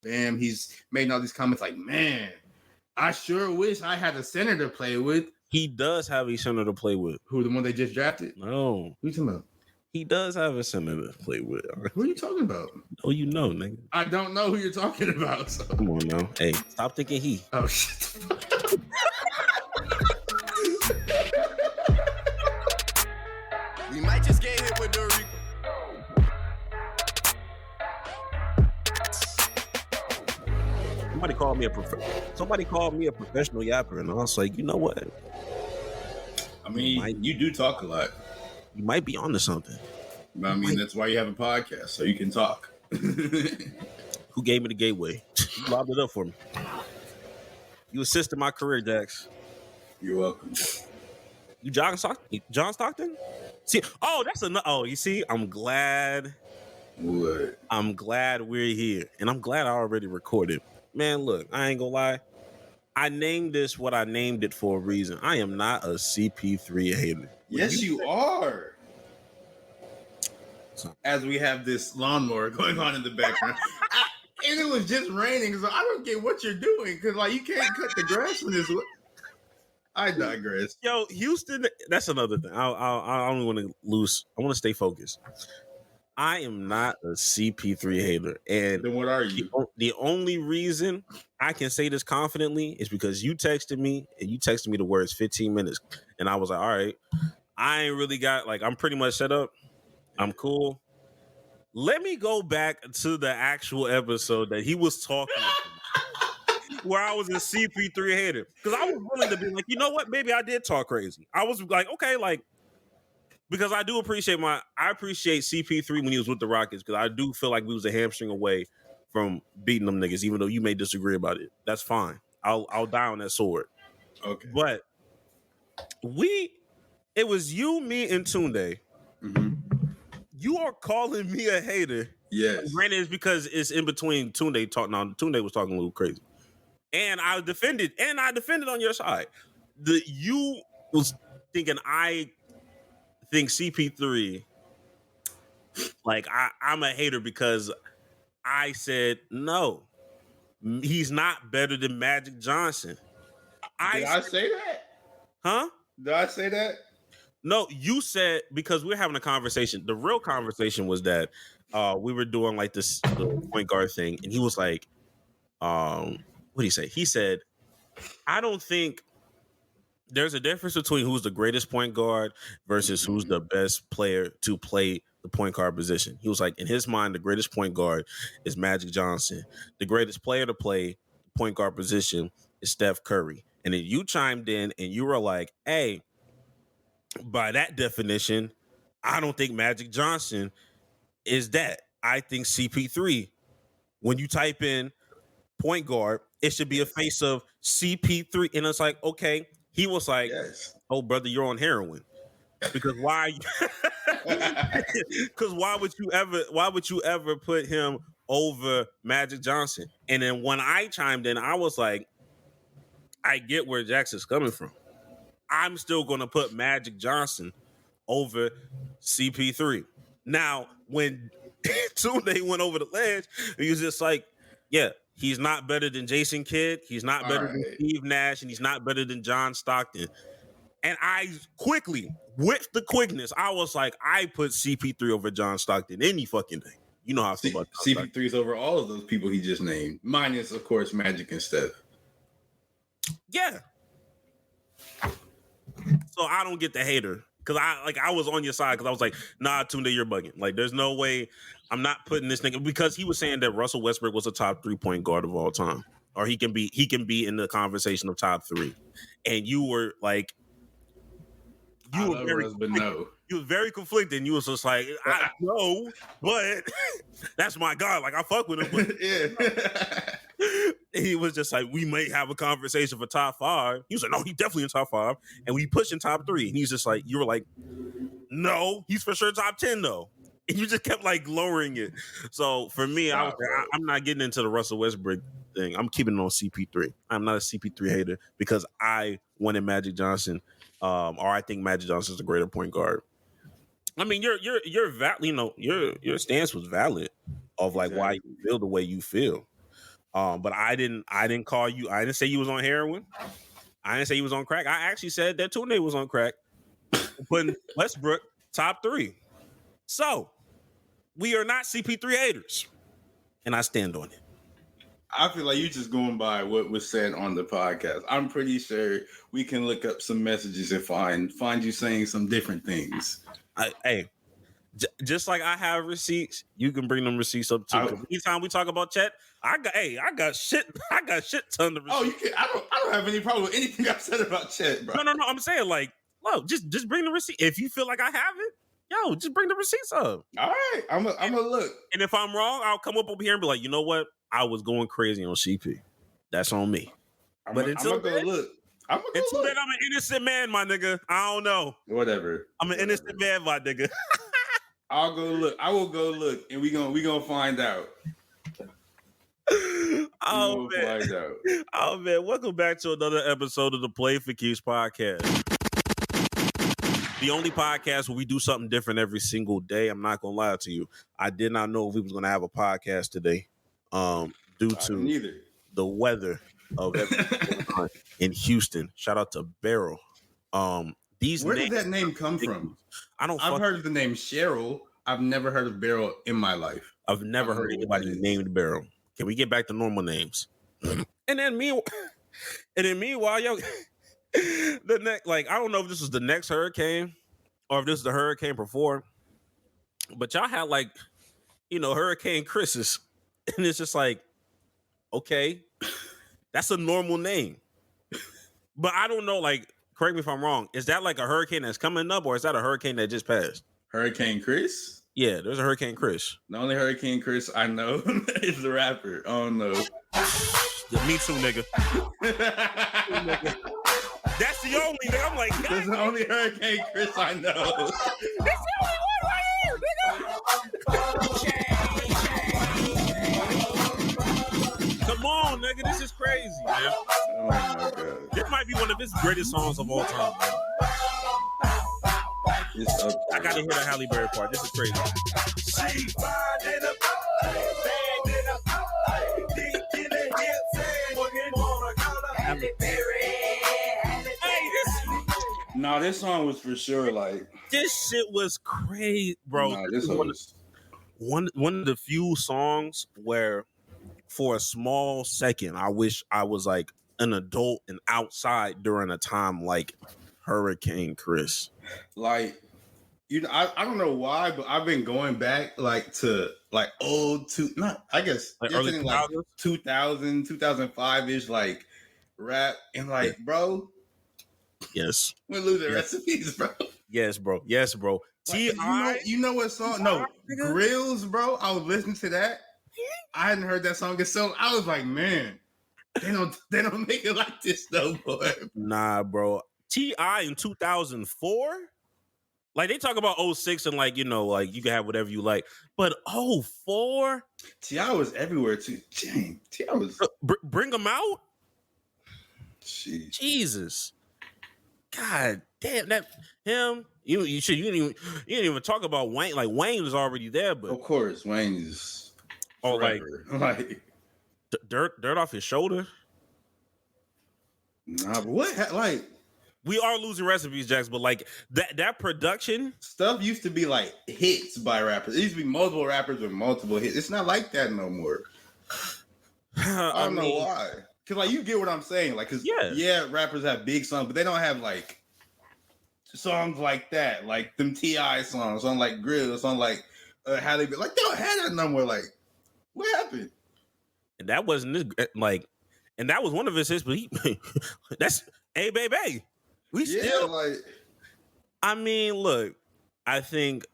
Bam, he's making all these comments like, man, I sure wish I had a center to play with. He does have a center to play with. Who, the one they just drafted? No. Who you talking about? He does have a center to play with. Who are you talking about? Oh, you know, nigga. I don't know who you're talking about. So. Come on now. Hey, stop thinking he. Oh, shit. We might just get hit with the Reaper. Somebody called me a professional yapper, and I was like, you know what? I mean, you do talk a lot. You might be onto something. I mean, that's why you have a podcast, so you can talk. Who gave me the gateway? You lobbed it up for me. You assisted my career, Dax. You're welcome. You John Stockton? See, that's enough. Oh, you see, I'm glad. What? I'm glad we're here, and I'm glad I already recorded. Man, look, I ain't gonna lie. I named this what I named it for a reason. I am not a CP3 hater. Yes, you are. As we have this lawnmower going on in the background. And it was just raining, so I don't get what you're doing. Because, like, you can't cut the grass in this. I digress. Yo, Houston, that's another thing. I don't want to lose. I want to stay focused. I am not a CP3 hater. And then what are you? The only reason I can say this confidently is because you texted me, and you texted me the words 15 minutes. And I was like, all right, I ain't really got, like, I'm pretty much set up. I'm cool. Let me go back to the actual episode that he was talking about, where I was a CP3 hater. Because I was willing to be like, you know what? Maybe I did talk crazy. I was like, okay, like, because I do appreciate CP3 when he was with the Rockets, because I do feel like we was a hamstring away from beating them niggas, even though you may disagree about it. That's fine. I'll die on that sword. Okay. But it was you, me, and Tunde. Mm-hmm. You are calling me a hater. Yes. Granted, it's because it's in between Tunde talking. Now, Tunde was talking a little crazy. And I defended on your side. You was thinking I think CP3, like, I'm a hater because I said, no, he's not better than Magic Johnson. Did I say that? Huh? Did I say that? No, you said, because we're having a conversation. The real conversation was that we were doing like the point guard thing, and he was like, what did he say? He said, I don't think there's a difference between who's the greatest point guard versus who's the best player to play the point guard position. He was like, in his mind, the greatest point guard is Magic Johnson. The greatest player to play the point guard position is Steph Curry. And then you chimed in and you were like, hey, by that definition, I don't think Magic Johnson is that. I think CP3, when you type in point guard, it should be a face of CP3. And it's like, okay. He was like, yes. Oh, brother, you're on heroin. Because why? Because why would you ever put him over Magic Johnson? And then when I chimed in, I was like, I get where Jackson's coming from. I'm still going to put Magic Johnson over CP3. Now, when Tunde went over the ledge, he was just like, yeah, he's not better than Jason Kidd. He's not better than Steve Nash, and he's not better than John Stockton. And I quickly, with the quickness, I was like, I put CP3 over John Stockton any fucking day. You know how I feel about CP3's over all of those people he just named, minus, of course, Magic and Steph. Yeah. So I don't get the hater. Because I was on your side because I was like, nah, Tunde, you're bugging. Like, there's no way I'm not putting this nigga, because he was saying that Russell Westbrook was a top 3-point guard of all time. Or he can be in the conversation of top 3. And you were like, you were very conflicted, and you was just like, I know, but that's my guy. Like, I fuck with him. But yeah. He was just like, we may have a conversation for top 5. He was like, no, he's definitely in top 5. And we pushing top 3. And he's just like, you were like, no, he's for sure top 10 though. And you just kept like lowering it. So for me, I'm not getting into the Russell Westbrook thing. I'm keeping it on CP3. I'm not a CP3 hater because I wanted Magic Johnson, or I think Magic Johnson is a greater point guard. I mean, your stance was valid of like why you feel the way you feel. But I didn't call you. I didn't say you was on heroin. I didn't say you was on crack. I actually said that Tunde was on crack. Putting Westbrook top 3. So we are not CP3 haters, and I stand on it. I feel like you're just going by what was said on the podcast. I'm pretty sure we can look up some messages and find you saying some different things. Just like I have receipts, you can bring them receipts up too. Anytime we talk about Chet, I got shit ton of receipts. Oh, you can. I don't have any problem with anything I've said about Chet, bro. No. I'm saying like, look, just bring the receipt. If you feel like I have it, yo, just bring the receipts up. All right, I'm gonna look. And if I'm wrong, I'll come up over here and be like, you know what? I was going crazy on CP. That's on me. I'm gonna go look. Until then, I'm an innocent man, my nigga. I don't know. Whatever. I'm an innocent man, my nigga. I'll go look. I will go look, and we gonna find out. Oh man! Welcome back to another episode of the Play for Keeps podcast. The only podcast where we do something different every single day. I'm not gonna lie to you. I did not know if we was gonna have a podcast today, due to the weather of in Houston. Shout out to Beryl. Where did that name come from? I've heard of the name Cheryl. I've never heard of Beryl in my life. I've never heard anybody named Beryl. Can we get back to normal names? And then meanwhile, yo, the next, like, I don't know if this was the next hurricane or if this is the hurricane before, but y'all had like, Hurricane Chris's, and it's just like, okay, that's a normal name, but I don't know, like, correct me if I'm wrong, is that like a hurricane that's coming up, or is that a hurricane that just passed? Hurricane Chris? Yeah, there's a Hurricane Chris. The only Hurricane Chris I know is the rapper. Oh no. Yeah, me too, nigga. That's the only nigga. I'm like, God, that's the only Hurricane Chris I know. That's the only one right here, nigga. Come on, nigga. This is crazy, man. Oh my God. This might be one of his greatest songs of all time, man. I gotta hear the Halle Berry part. This is crazy. No, this song was for sure like. This shit was crazy, bro. Nah, this was one of the few songs where, for a small second, I wish I was like an adult and outside during a time like Hurricane Chris. Like, I don't know why, but I've been going back like to like old early 2000, 2005 ish like rap, and like, bro. Yes. We're losing recipes, bro. Yes, bro. Like, T.I. You know what song? No, Grills, bro. I was listening to that. I hadn't heard that song in so I was like, man, they don't make it like this no more. Nah, bro. T.I. in 2004? Like, they talk about 06 and like, like you can have whatever you like. But 04? T.I. was everywhere too. Dang, T.I. was bring them out? Jeez. Jesus. God damn, that him. You didn't even talk about Wayne. Like, Wayne was already there, but of course Wayne is forever. like dirt off his shoulder. Nah, but what like we are losing recipes, Jax, but like that production stuff used to be like hits by rappers. It used to be multiple rappers with multiple hits. It's not like that no more. I don't know why. Cause like you get what I'm saying, like, cause rappers have big songs, but they don't have like songs like that, like them T.I. songs, on like Grills, on like Halle Berry, like they don't have that no more. Like, what happened? And that wasn't like, and that was one of his hits, but that's hey baby, we still like. I mean, look, I think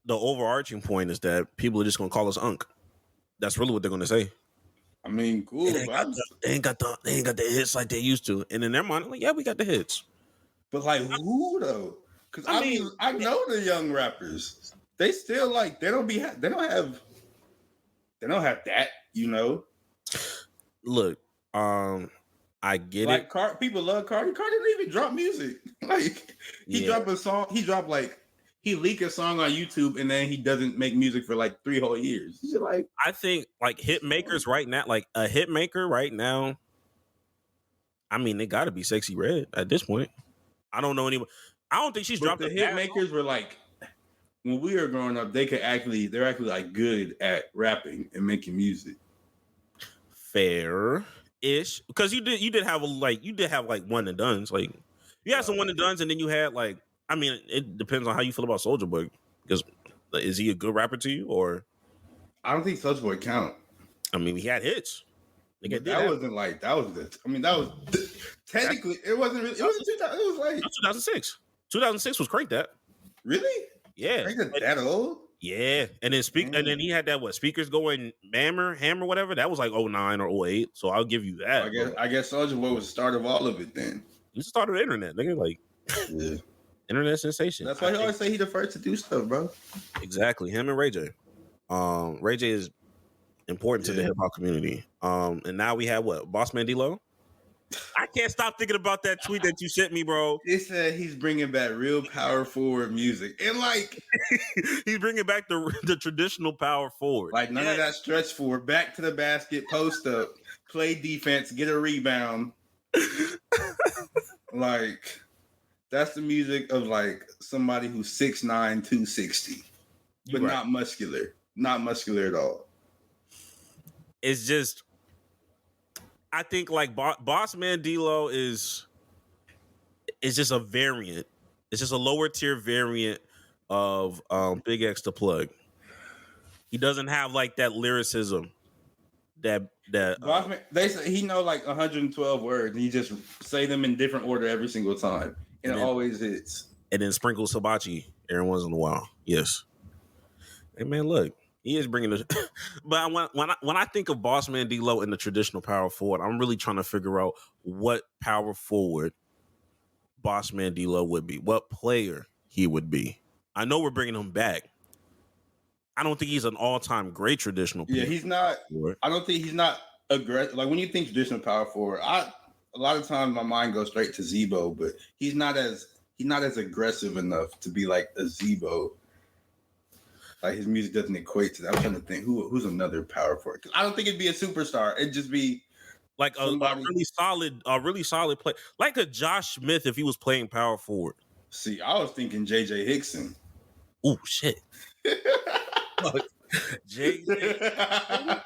the overarching point is that people are just gonna call us Unk. That's really what they're gonna say. I mean, cool. They ain't got the hits like they used to, and in their mind, like, yeah, we got the hits. But like, who though? Because I know the young rappers. They still like they don't have that. Look, I get like, it. People love Cardi. Cardi didn't even drop music. Like he dropped a song. He he leak a song on YouTube and then he doesn't make music for like 3 whole years. He's like, I think like hit makers right now, like a hit maker right now. I mean, they got to be Sexy Red at this point. I don't know anyone. I don't think she's dropped the hit makers were like when we were growing up. They're actually like good at rapping and making music. Fair-ish, because you did have like one and dones. Like you had some one and dones, and then you had like. I mean, it depends on how you feel about Soulja Boy. Because is he a good rapper to you, or? I don't think Soulja Boy count. I mean, he had hits. That wasn't like that was the. I mean, that was technically it wasn't really. It was 2000. It was like 2006. 2006 was Crank That. Really? Yeah. Crank That old? Yeah, and then and then he had that speakers going hammer whatever. That was like 09 or 08. So I'll give you that. I guess Soulja Boy was the start of all of it. Then he started the internet. Nigga, like yeah. Internet sensation. That's why he always say he the first to do stuff, bro. Exactly. Him and Ray J. Ray J is important to the hip hop community. And now we have what? Boss Man D-Lo? I can't stop thinking about that tweet that you sent me, bro. It said he's bringing back real power forward music. And like he's bringing back the traditional power forward. Like none of that stretch forward, back to the basket, post up, play defense, get a rebound. Like that's the music of like somebody who's 6'9", 260, but not muscular. Not muscular at all. It's just, I think like Boss Man D-Lo is just a variant. It's just a lower tier variant of Big X the Plug. He doesn't have like that lyricism that Boss Man, they say he know like 112 words and he just say them in different order every single time. And it always hits. And then sprinkle hibachi every once in a while. Yes. Hey man, look, he is bringing the. But when I think of Boss Man D-Lo in the traditional power forward, I'm really trying to figure out what power forward Boss Man D-Lo would be, what player he would be. I know we're bringing him back. I don't think he's an all-time great traditional. Yeah, he's not. Forward. I don't think he's not aggressive. Like when you think traditional power forward, a lot of times my mind goes straight to Zebo, but he's not as aggressive enough to be like a Zebo. Like his music doesn't equate to that. I'm trying to think who's another power forward. Because I don't think it'd be a superstar. It'd just be like a really solid play, like a Josh Smith if he was playing power forward. See, I was thinking JJ Hickson. Oh shit. JJ.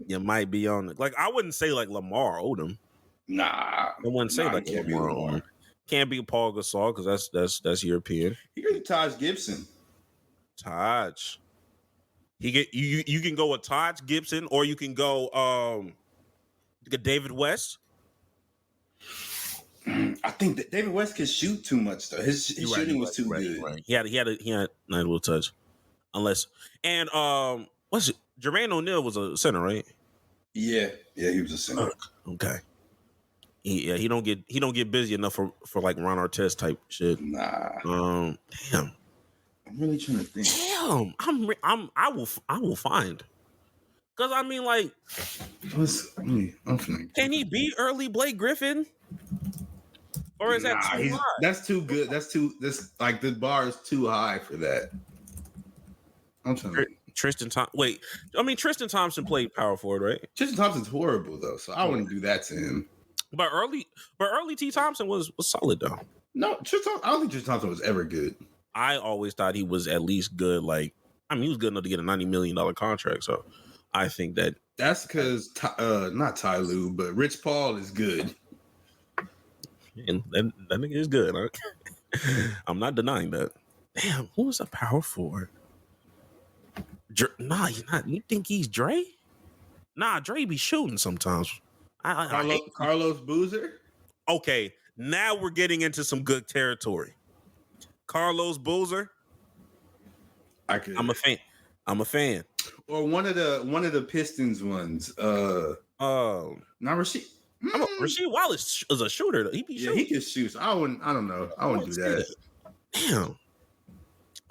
You might be on it. Like I wouldn't say like Lamar Odom. Nah, I wouldn't say like Lamar Odom. Can't be Paul Gasol because that's European. You could be Taj Gibson. Taj. You can go with Taj Gibson or you can go David West. I think that David West could shoot too much though. His shooting was too good. Right. He had a nice little touch. Unless what's it? Jermaine O'Neal was a center, right? Yeah, he was a center. Okay. He don't get busy enough for like Ron Artest type shit. Nah. Damn. I'm really trying to think. Damn. I will find. Cause I mean, like, can he beat early Blake Griffin? Or is that too high? That's too good. This like the bar is too high for that. I'm trying to Tristan Thompson. Wait, I mean Tristan Thompson played power forward, right? Tristan Thompson's horrible though, so I wouldn't do that to him. But early T Thompson was solid though. No, I don't think Tristan Thompson was ever good. I always thought he was at least good. Like, I mean, he was good enough to get a $90 million contract. So I think that's because not Ty Lue, but Rich Paul is good. And that nigga is good. Huh? I'm not denying that. Damn, who was a power forward? Nah, he's not. You think he's Dre? Nah, Dre be shooting sometimes. Carlos Boozer? Okay, now we're getting into some good territory. Carlos Boozer? I'm a fan. Or one of the Pistons ones. Not Rasheed. Rasheed Wallace is a shooter. He be shooting. He can shoot. So I don't know. I wouldn't do that. Damn.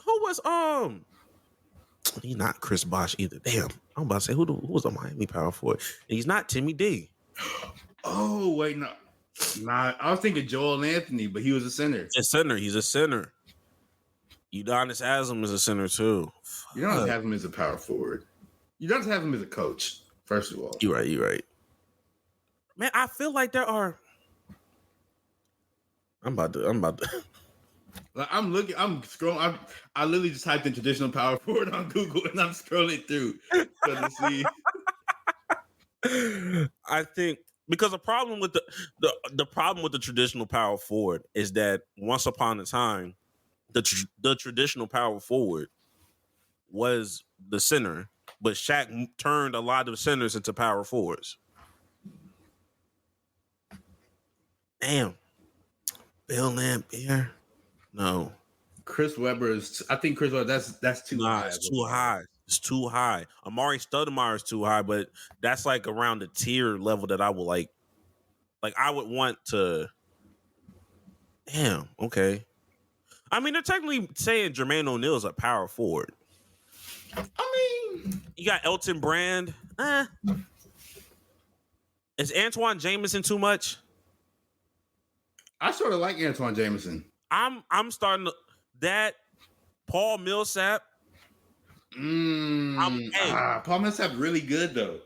Who was he's not Chris Bosh either. Damn. I'm about to say who was a Miami power forward. He's not Timmy D. Oh, wait, no. Nah, I was thinking Joel Anthony, but he was a center. He's a center. Udonis Haslem is a center too. Udonis Haslem is a power forward. Udonis Haslem is a coach. First of all, you're right. Man, I feel like there are. I'm about to. Like I'm scrolling. I literally just typed in traditional power forward on Google, and I'm scrolling through to see. I think because the problem with the problem with the traditional power forward is that once upon a time, the traditional power forward was the center, but Shaq turned a lot of centers into power forwards. Damn, Bill Laimbeer. No, Chris Webber is. I think Chris Webber. That's too high. It's too high. It's too high. Amari Stoudemire is too high, but that's like around the tier level that I would like. Like I would want to. Damn. Okay. I mean, they're technically saying Jermaine O'Neal is a power forward. I mean, you got Elton Brand. Is Antoine Jameson too much? I sort of like Antoine Jameson. I'm starting to that Paul Millsap. Paul Millsap really good though.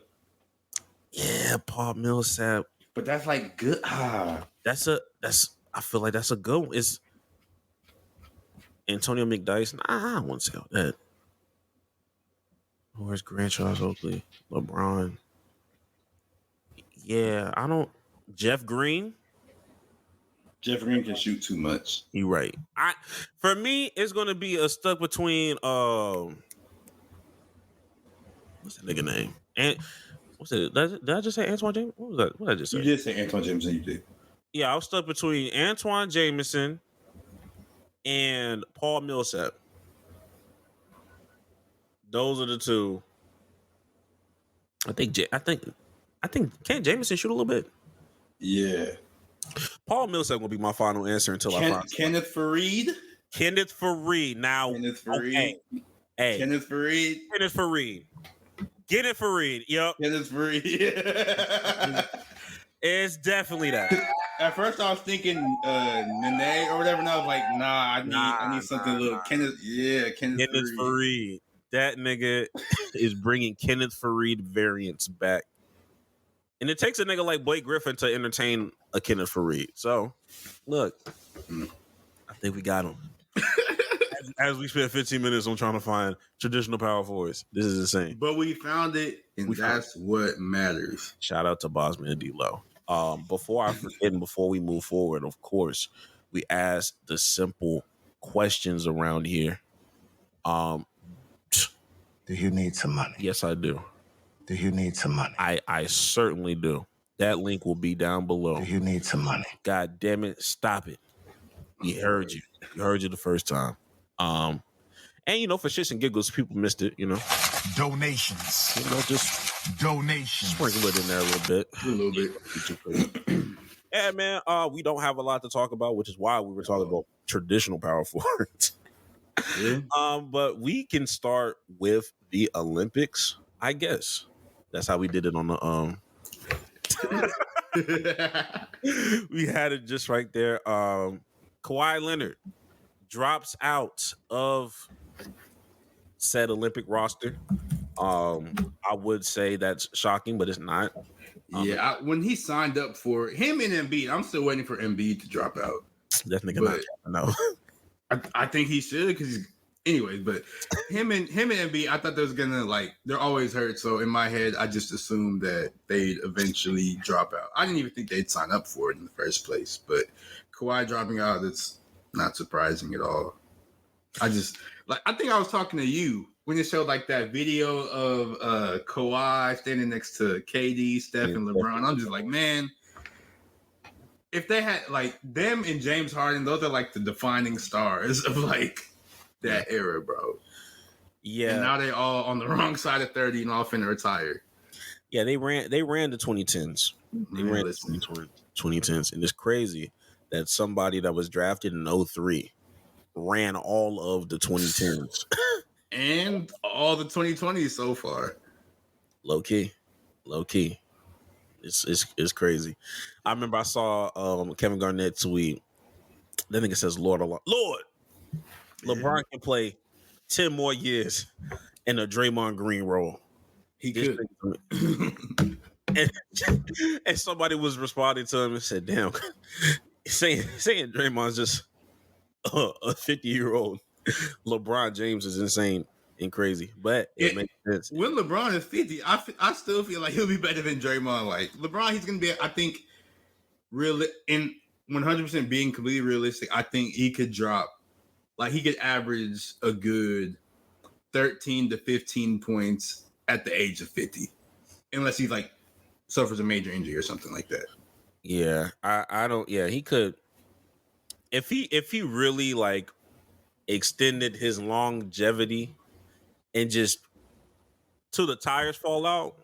Yeah, Paul Millsap. But that's like good. I feel like that's a good one. It's Antonio McDyess. Nah, I won't say all that. Where's Grant Charles Oakley? LeBron. Yeah, I don't. Jeff Green. Jeff Green can shoot too much. You're right. For me, it's gonna be a stuck between what's that nigga name? And what's it? Did I just say Antoine Jameson? What was that? What did I just say? You did say Antoine Jameson. You did. Yeah, I was stuck between Antoine Jameson and Paul Millsap. Those are the two. I think can't Jameson shoot a little bit? Yeah. Paul Millsap will be my final answer until I find Kenneth Faried. Kenneth Faried. Now, Kenneth Faried. Okay. Hey, Kenneth Faried. Kenneth Faried. Get it Faried. Yep. Kenneth Faried. It's definitely that. At first, I was thinking Nene or whatever, and I was like, nah, I need something a little Kenneth. Yeah, Kenneth Faried. That nigga is bringing Kenneth Faried variants back. And it takes a nigga like Blake Griffin to entertain a Kenneth Faried. So, look, I think we got him. As we spent 15 minutes on trying to find traditional power forwards. This is insane. But we found it, and that's what matters. Shout out to Bosman and D-Lo. Before I forget and before we move forward, of course, we ask the simple questions around here. Do you need some money? Yes, I do. Do you need some money? I certainly do. That link will be down below. Do you need some money? God damn it. Stop it. He heard you. He heard you the first time. And for shits and giggles, people missed it, Donations. Just donations. Sprinkle it in there a little bit. Yeah, man. We don't have a lot to talk about, which is why we were talking about traditional power forwards. Yeah. But we can start with the Olympics, I guess. That's how we did it on the we had it just right there. Kawhi Leonard drops out of said Olympic roster. I would say that's shocking, but it's not. When he signed up for him and Embiid, I'm still waiting for Embiid to drop out. That nigga not. No, I think he should because he's. Anyways, but him and Embiid, I thought they was gonna they're always hurt. So in my head, I just assumed that they'd eventually drop out. I didn't even think they'd sign up for it in the first place. But Kawhi dropping out, it's not surprising at all. I think I was talking to you when it showed that video of Kawhi standing next to KD, Steph, and LeBron. I'm just like, man, if they had them and James Harden, those are the defining stars of that era, bro. Yeah. And now they all on the wrong side of 30 and all finna retire. Yeah, they ran the 2010s. They ran the 2010s. And it's crazy that somebody that was drafted in 2003 ran all of the 2010s. And all the 2020s so far. Low key. It's crazy. I remember I saw Kevin Garnett tweet. That nigga says Lord a lot. Lord! LeBron can play 10 more years in a Draymond Green role. He could. And somebody was responding to him and said, "Damn, saying Draymond's just a 50-year-old LeBron James is insane and crazy, but it makes sense." When LeBron is 50, I still feel like he'll be better than Draymond. Like LeBron, he's gonna be. I think real in 100% being completely realistic. I think he could drop. Like he could average a good 13 to 15 points at the age of 50, unless he like suffers a major injury or something like that. Yeah, I don't. Yeah, he could. If he really like extended his longevity and just till the tires fall out,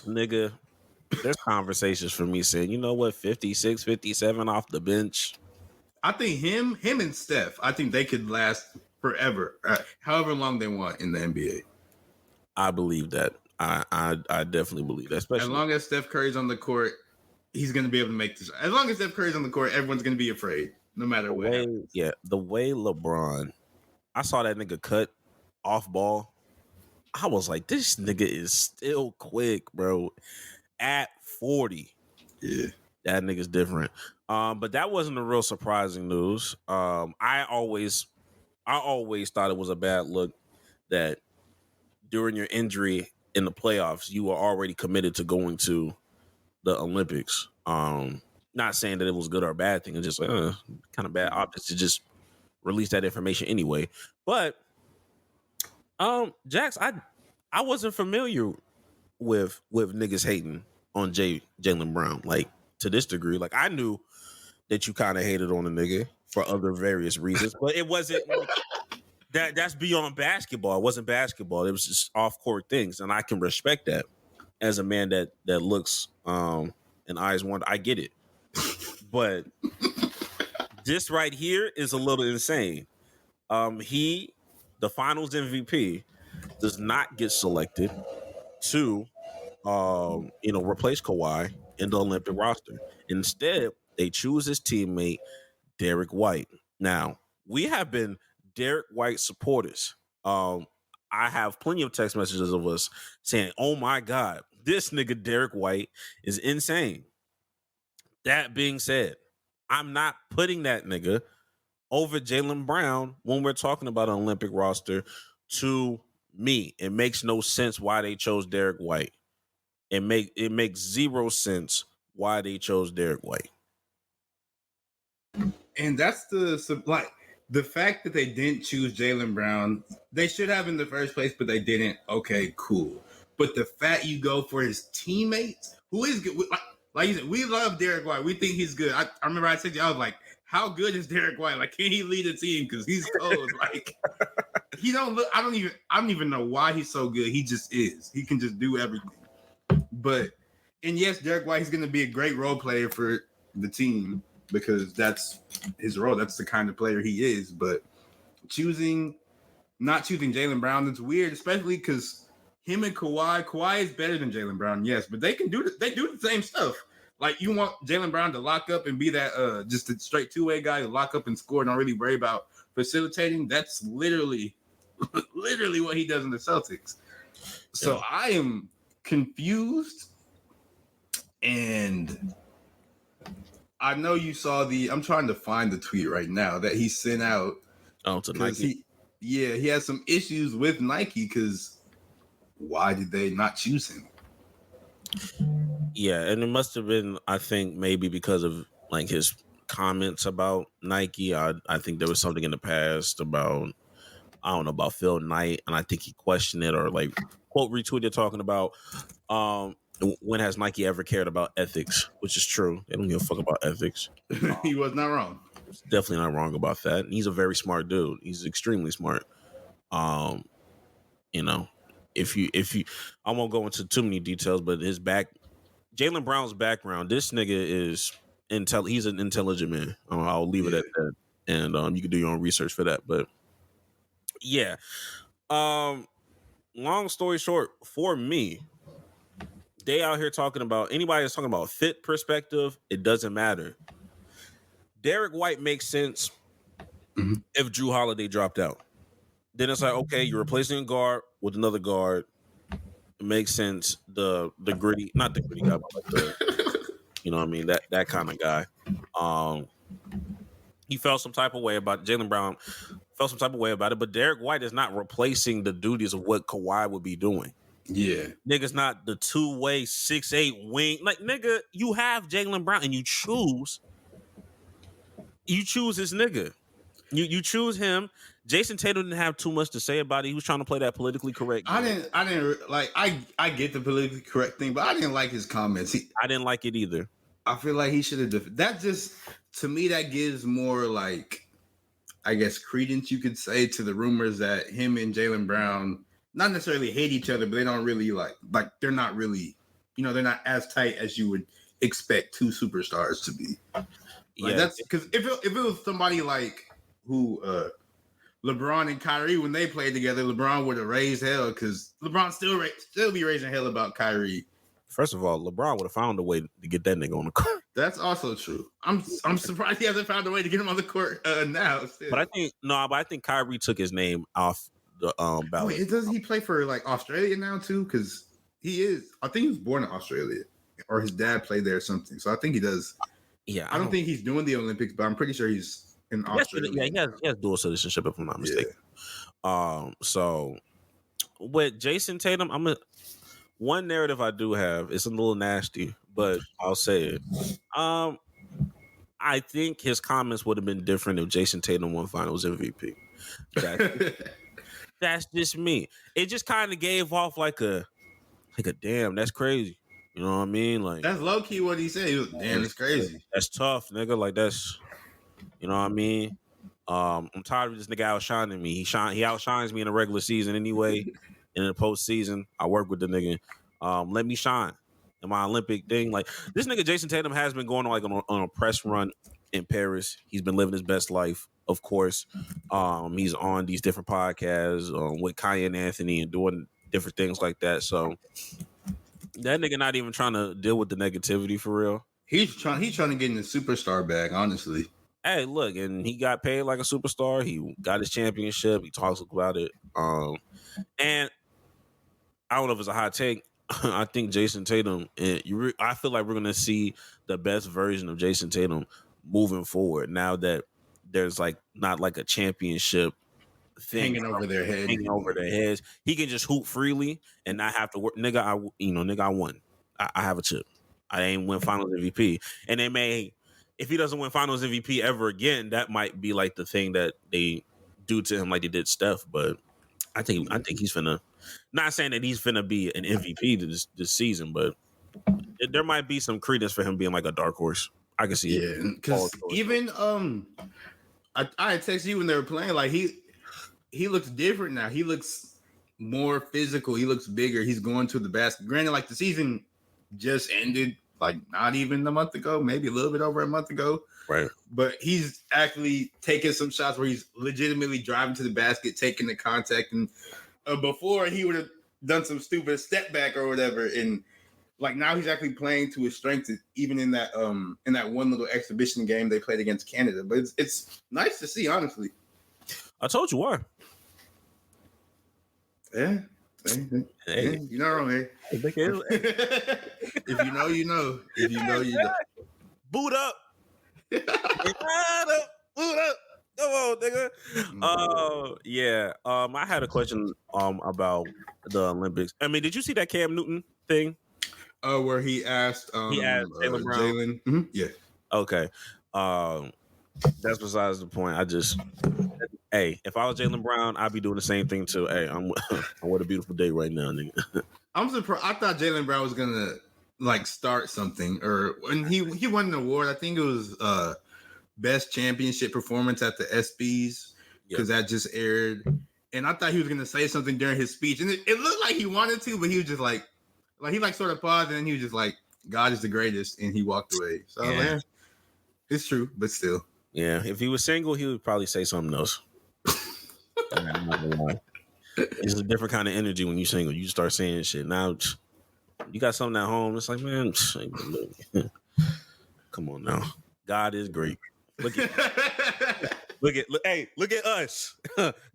nigga, there's conversations for me saying, you know what, 56, 57 off the bench. I think him and Steph, I think they could last forever, however long they want in the NBA. I believe that. I definitely believe that. Especially as long as Steph Curry's on the court, he's going to be able to make this. As long as Steph Curry's on the court, everyone's going to be afraid, no matter what. The way LeBron, I saw that nigga cut off ball. I was like, this nigga is still quick, bro. At 40. Yeah. That nigga's different. But that wasn't a real surprising news. I always thought it was a bad look that during your injury in the playoffs, you were already committed to going to the Olympics. Not saying that it was good or a bad thing. It's just kind of bad optics to just release that information anyway. But Jax, I wasn't familiar with niggas hating on Jaylen Brown like to this degree. Like I knew that you kind of hated on a nigga for other various reasons, but it wasn't like, that's beyond basketball. It wasn't basketball. It was just off court things, and I can respect that as a man that looks and eyes wonder. I get it, but this right here is a little insane. The Finals MVP does not get selected to replace Kawhi in the Olympic roster. Instead, they choose his teammate Derek White. Now, we have been Derek White supporters. I have plenty of text messages of us saying, "Oh my God, this nigga Derek White is insane." That being said, I'm not putting that nigga over Jaylen Brown when we're talking about an Olympic roster. To me, it makes no sense why they chose Derek White. It makes zero sense why they chose Derek White. And that's the fact that they didn't choose Jaylen Brown. They should have in the first place, but they didn't. Okay, cool. But the fact you go for his teammates, who is good, like you said, we love Derek White. We think he's good. I remember I said to you, I was like, how good is Derek White? Like, can he lead a team? Because he's cold. Like, he don't look. I don't even know why he's so good. He just is. He can just do everything. But yes, Derek White is going to be a great role player for the team because that's his role. That's the kind of player he is. But not choosing Jaylen Brown, it's weird, especially because him and Kawhi is better than Jaylen Brown, yes, but they do the same stuff. Like you want Jaylen Brown to lock up and be that just a straight two-way guy who lock up and score, don't really worry about facilitating. That's literally what he does in the Celtics. So yeah. I am confused, and I know you saw I'm trying to find the tweet right now that he sent out. Oh, to Nike. He has some issues with Nike because why did they not choose him? Yeah, and it must have been, I think, maybe because of like his comments about Nike. I think there was something in the past about, I don't know, about Phil Knight, and I think he questioned it or like quote retweeted talking about when has Nike ever cared about ethics, which is true. They don't give a fuck about ethics. He was not wrong. Definitely not wrong about that. And he's a very smart dude. He's extremely smart. If you I won't go into too many details, but Jaylen Brown's background, this nigga is he's an intelligent man. I'll leave it at that. And you can do your own research for that. But yeah. Long story short, for me, they out here talking about, anybody that's talking about fit perspective, it doesn't matter. Derek White makes sense if Drew Holiday dropped out. Then it's like, okay, you're replacing a guard with another guard. It makes sense. The gritty, not the gritty guy, but like the, you know what I mean, that kind of guy. He felt some type of way about Jaylen Brown. Felt some type of way about it, but Derek White is not replacing the duties of what Kawhi would be doing. Yeah, Nigga's not the 2-way 6'8" wing. Like, nigga, you have Jaylen Brown and you choose this nigga. You choose him. Jason Tatum didn't have too much to say about it. He was trying to play that politically correct game. I didn't like. I get the politically correct thing, but I didn't like his comments. I didn't like it either. I feel like he should have. That just, to me, that gives more, like, I guess, credence, you could say, to the rumors that him and Jaylen Brown not necessarily hate each other, but they don't really like they're not really, they're not as tight as you would expect two superstars to be. Like, that's because if it was somebody like who LeBron and Kyrie, when they played together, LeBron would have raised hell because LeBron still be raising hell about Kyrie. First of all, LeBron would have found a way to get that nigga on the court. That's also true. I'm surprised he hasn't found a way to get him on the court now. Still. But I think Kyrie took his name off the ballot. Wait, doesn't he play for like Australia now too? Because I think he was born in Australia, or his dad played there or something. So I think he does. Yeah, I don't think he's doing the Olympics, but I'm pretty sure he's in Australia. Yeah, he has dual citizenship if I'm not mistaken. Yeah. So with Jason Tatum, one narrative I do have, it's a little nasty, but I'll say it. I think his comments would have been different if Jason Tatum won Finals MVP. That's just me. It just kind of gave off like a damn, that's crazy. You know what I mean? Like, that's low key what he said. He was, damn, it's crazy. That's tough, nigga. Like, that's, you know what I mean? I'm tired of this nigga outshining me. He outshines me in the regular season anyway. In the postseason, I work with the nigga. Let me shine in my Olympic thing. Like, this nigga Jason Tatum has been going on a press run in Paris. He's been living his best life, of course. He's on these different podcasts with Kanye and Anthony and doing different things like that. So that nigga not even trying to deal with the negativity for real. He's trying to get in the superstar bag, honestly. Hey, look, and he got paid like a superstar. He got his championship. He talks about it. And I don't know if it's a hot take. I think Jason Tatum, I feel like we're going to see the best version of Jason Tatum moving forward now that there's like not like a championship thing hanging over their heads. He can just hoop freely and not have to work. Nigga, I won. I have a chip. I ain't win Finals MVP. And they may, if he doesn't win Finals MVP ever again, that might be like the thing that they do to him like they did Steph. But I think he's finna, not saying that he's finna be an MVP this season, but there might be some credence for him being like a dark horse. I can see it. Yeah, because even I had texted you when they were playing. Like he looks different now. He looks more physical. He looks bigger. He's going to the basket. Granted, like the season just ended, like not even a month ago, maybe a little bit over a month ago. Right. But he's actually taking some shots where he's legitimately driving to the basket, taking the contact, and before he would have done some stupid step back or whatever, and like now he's actually playing to his strength, even in that one little exhibition game they played against Canada. But it's nice to see, honestly. I told you why. Yeah. Hey. You're not wrong, man. If you know, you know. If you know, you know. Boot up. Boot up. Come on, nigga. Yeah. I had a question about the Olympics. I mean, did you see that Cam Newton thing? Where he asked Jaylen Brown. Jaylen. Mm-hmm. Yeah. Okay. That's besides the point. Hey, if I was Jaylen Brown, I'd be doing the same thing too. Hey, I'm what a beautiful day right now, nigga. I'm surprised. I thought Jaylen Brown was gonna like start something, or when he won an award. I think it was best championship performance at the ESPYs because that just aired, and I thought he was gonna say something during his speech, and it looked like he wanted to, but he was just like he like sort of paused, and then he was just like, "God is the greatest," and he walked away. So yeah. It's true, but still. Yeah, if he was single, he would probably say something else. I'm not gonna lie. It's a different kind of energy when you're single. You start saying shit. Now you got something at home. It's like, man, come on now. God is great. Look at Look at us.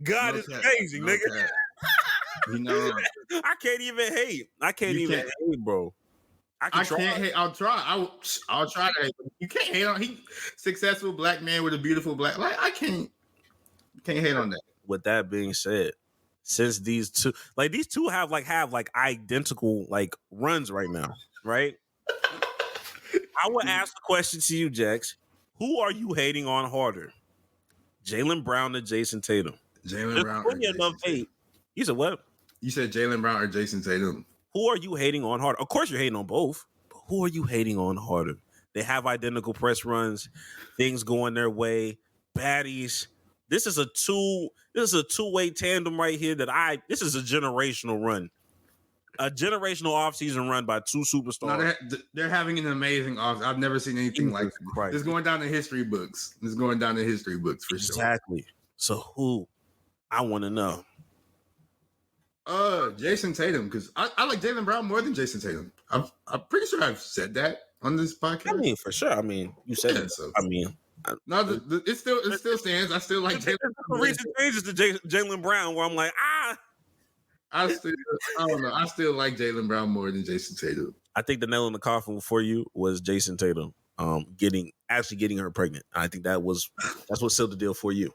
God is amazing, nigga. You know, I can't even hate. I can't even hate, bro. I can't hate. I'll try. I'll try to hate. You can't hate on he successful black man with a beautiful black. Like I can't hate on that. With that being said, since these two have identical runs right now, right? I would ask the question to you, Jax. Who are you hating on harder? Jaylen Brown or Jason Tatum? Jaylen Brown or Jason Tatum? You said what? You said Jaylen Brown or Jason Tatum. Who are you hating on harder? Of course you're hating on both, but who are you hating on harder? They have identical press runs, things going their way, baddies. This is a two-way tandem right here this is a generational run. A generational offseason run by two superstars. No, they're having an amazing off. I've never seen anything like this. It's going down in history books. It's going down in history books for sure. Exactly. So who? I want to know. Jason Tatum, because I like Jaylen Brown more than Jason Tatum. I'm pretty sure I've said that on this podcast. I mean, for sure. I mean, you said it. So. I mean, no, it still stands. I still like Jaylen. Recent changes to Jaylen Brown, where I'm like, I don't know. I still like Jaylen Brown more than Jason Tatum. I think the nail in the coffin for you was Jason Tatum getting her pregnant. I think that's what sealed the deal for you.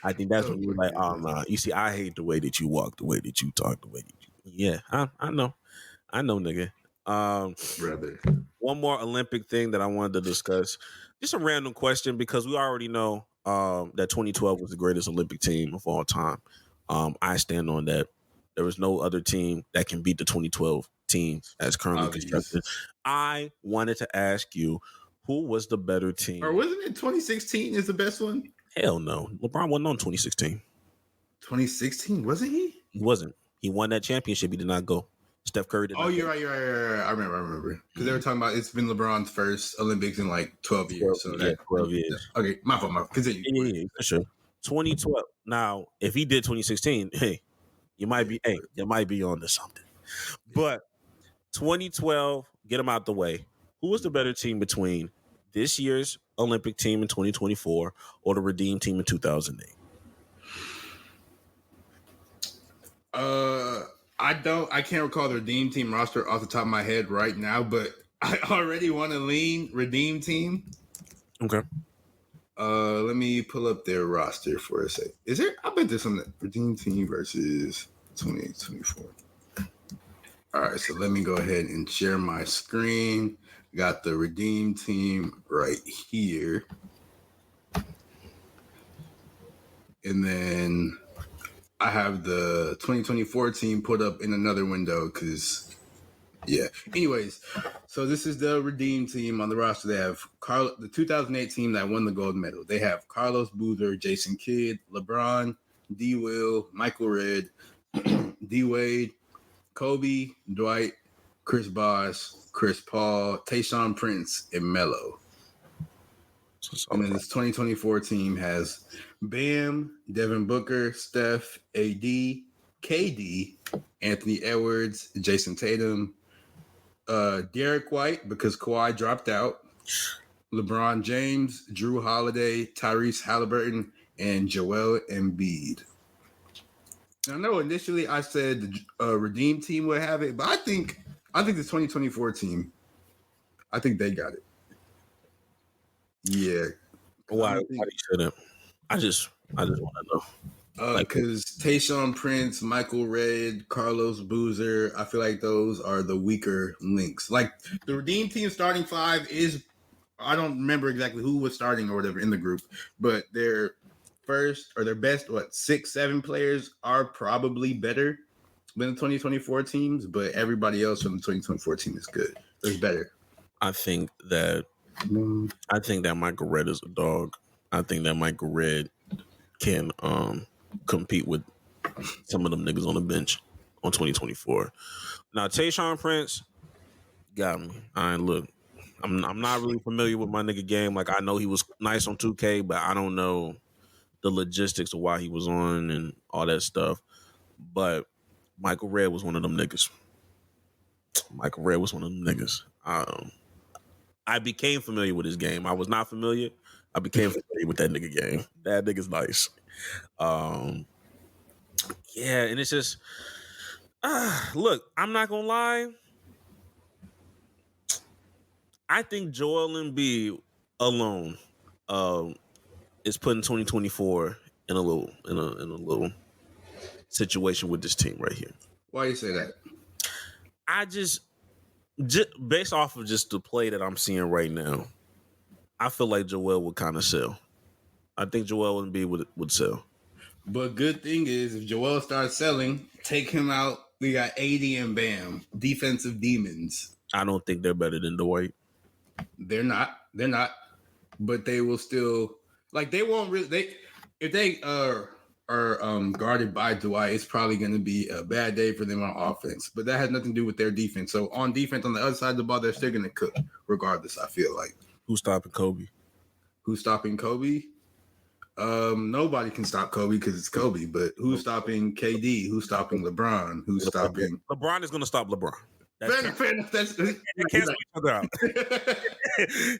I think that's when you were like, oh no. You see, I hate the way that you walk, the way that you talk, the way that you. Yeah, I know, nigga. Brother. One more Olympic thing that I wanted to discuss. Just a random question because we already know that 2012 was the greatest Olympic team of all time. I stand on that. There was no other team that can beat the 2012 team as currently constructed. I wanted to ask you, who was the better team? Or wasn't it 2016 is the best one? Hell no. LeBron wasn't on 2016. 2016, wasn't he? He wasn't. He won that championship. He did not go. Steph Curry did not. Oh, you're right. I remember. Because they were talking about it's been LeBron's first Olympics in 12 years. 12 years. Okay, my fault. Continue. Yeah, for sure. 2012. Now, if he did 2016, you might be on to something. But 2012, get him out the way. Who was the better team between this year's Olympic team in 2024 or the Redeem team in 2008? I can't recall the Redeem team roster off the top of my head right now, but I already want to lean Redeem team. Okay. Let me pull up their roster for a sec. Is there? I bet there's some Redeem team versus 2024. All right, so let me go ahead and share my screen. Got the Redeem team right here. And then I have the 2024 team put up in another window because, yeah. Anyways, so this is the Redeem team on the roster. They have the 2008 team that won the gold medal. They have Carlos Boozer, Jason Kidd, LeBron, D. Will, Michael Redd, D. Wade, Kobe, Dwight, Chris Bosh, Chris Paul, Tayshaun Prince, and Melo. And then this 2024 team has Bam, Devin Booker, Steph, AD, KD, Anthony Edwards, Jason Tatum, Derek White because Kawhi dropped out, LeBron James, Drew Holiday, Tyrese Halliburton, and Joel Embiid. I know initially I said the Redeem team would have it, but I think the 2024 team, I think they got it. Yeah. Why do you say that? I just want to know. Because Tayshaun Prince, Michael Redd, Carlos Boozer, I feel like those are the weaker links. Like the Redeem team starting five is, I don't remember exactly who was starting or whatever in the group, but their first or their best, 6, 7 players are probably better than the 2024 teams, but everybody else from the 2024 team is good. It's better. I think that Michael Redd is a dog. I think that Michael Redd can compete with some of them niggas on the bench on 2024. Now Tayshaun Prince got me. Look, I'm not really familiar with my nigga game. Like I know he was nice on 2K, but I don't know the logistics of why he was on and all that stuff. But Michael Redd was one of them niggas. I became familiar with his game. I was not familiar I became familiar with that nigga game. That nigga's nice. Yeah, and it's just look, I'm not gonna lie. I think Joel Embiid alone is putting 2024 in a little situation with this team right here. Why do you say that? I just based off of just the play that I'm seeing right now, I feel like Joel would kind of sell. I think Joel Embiid would sell. But good thing is, if Joel starts selling, take him out. We got AD and Bam, defensive demons. I don't think they're better than Dwight. They're not. But they will still they won't really. If they are guarded by Dwight, it's probably going to be a bad day for them on offense. But that has nothing to do with their defense. So on defense, on the other side of the ball, they're still going to cook regardless. I feel like. Who's stopping Kobe? Who's stopping Kobe? Nobody can stop Kobe because it's Kobe. But who's stopping KD? Who's stopping LeBron? Who's stopping? LeBron is going to stop LeBron. Fair enough. They cancel each other out.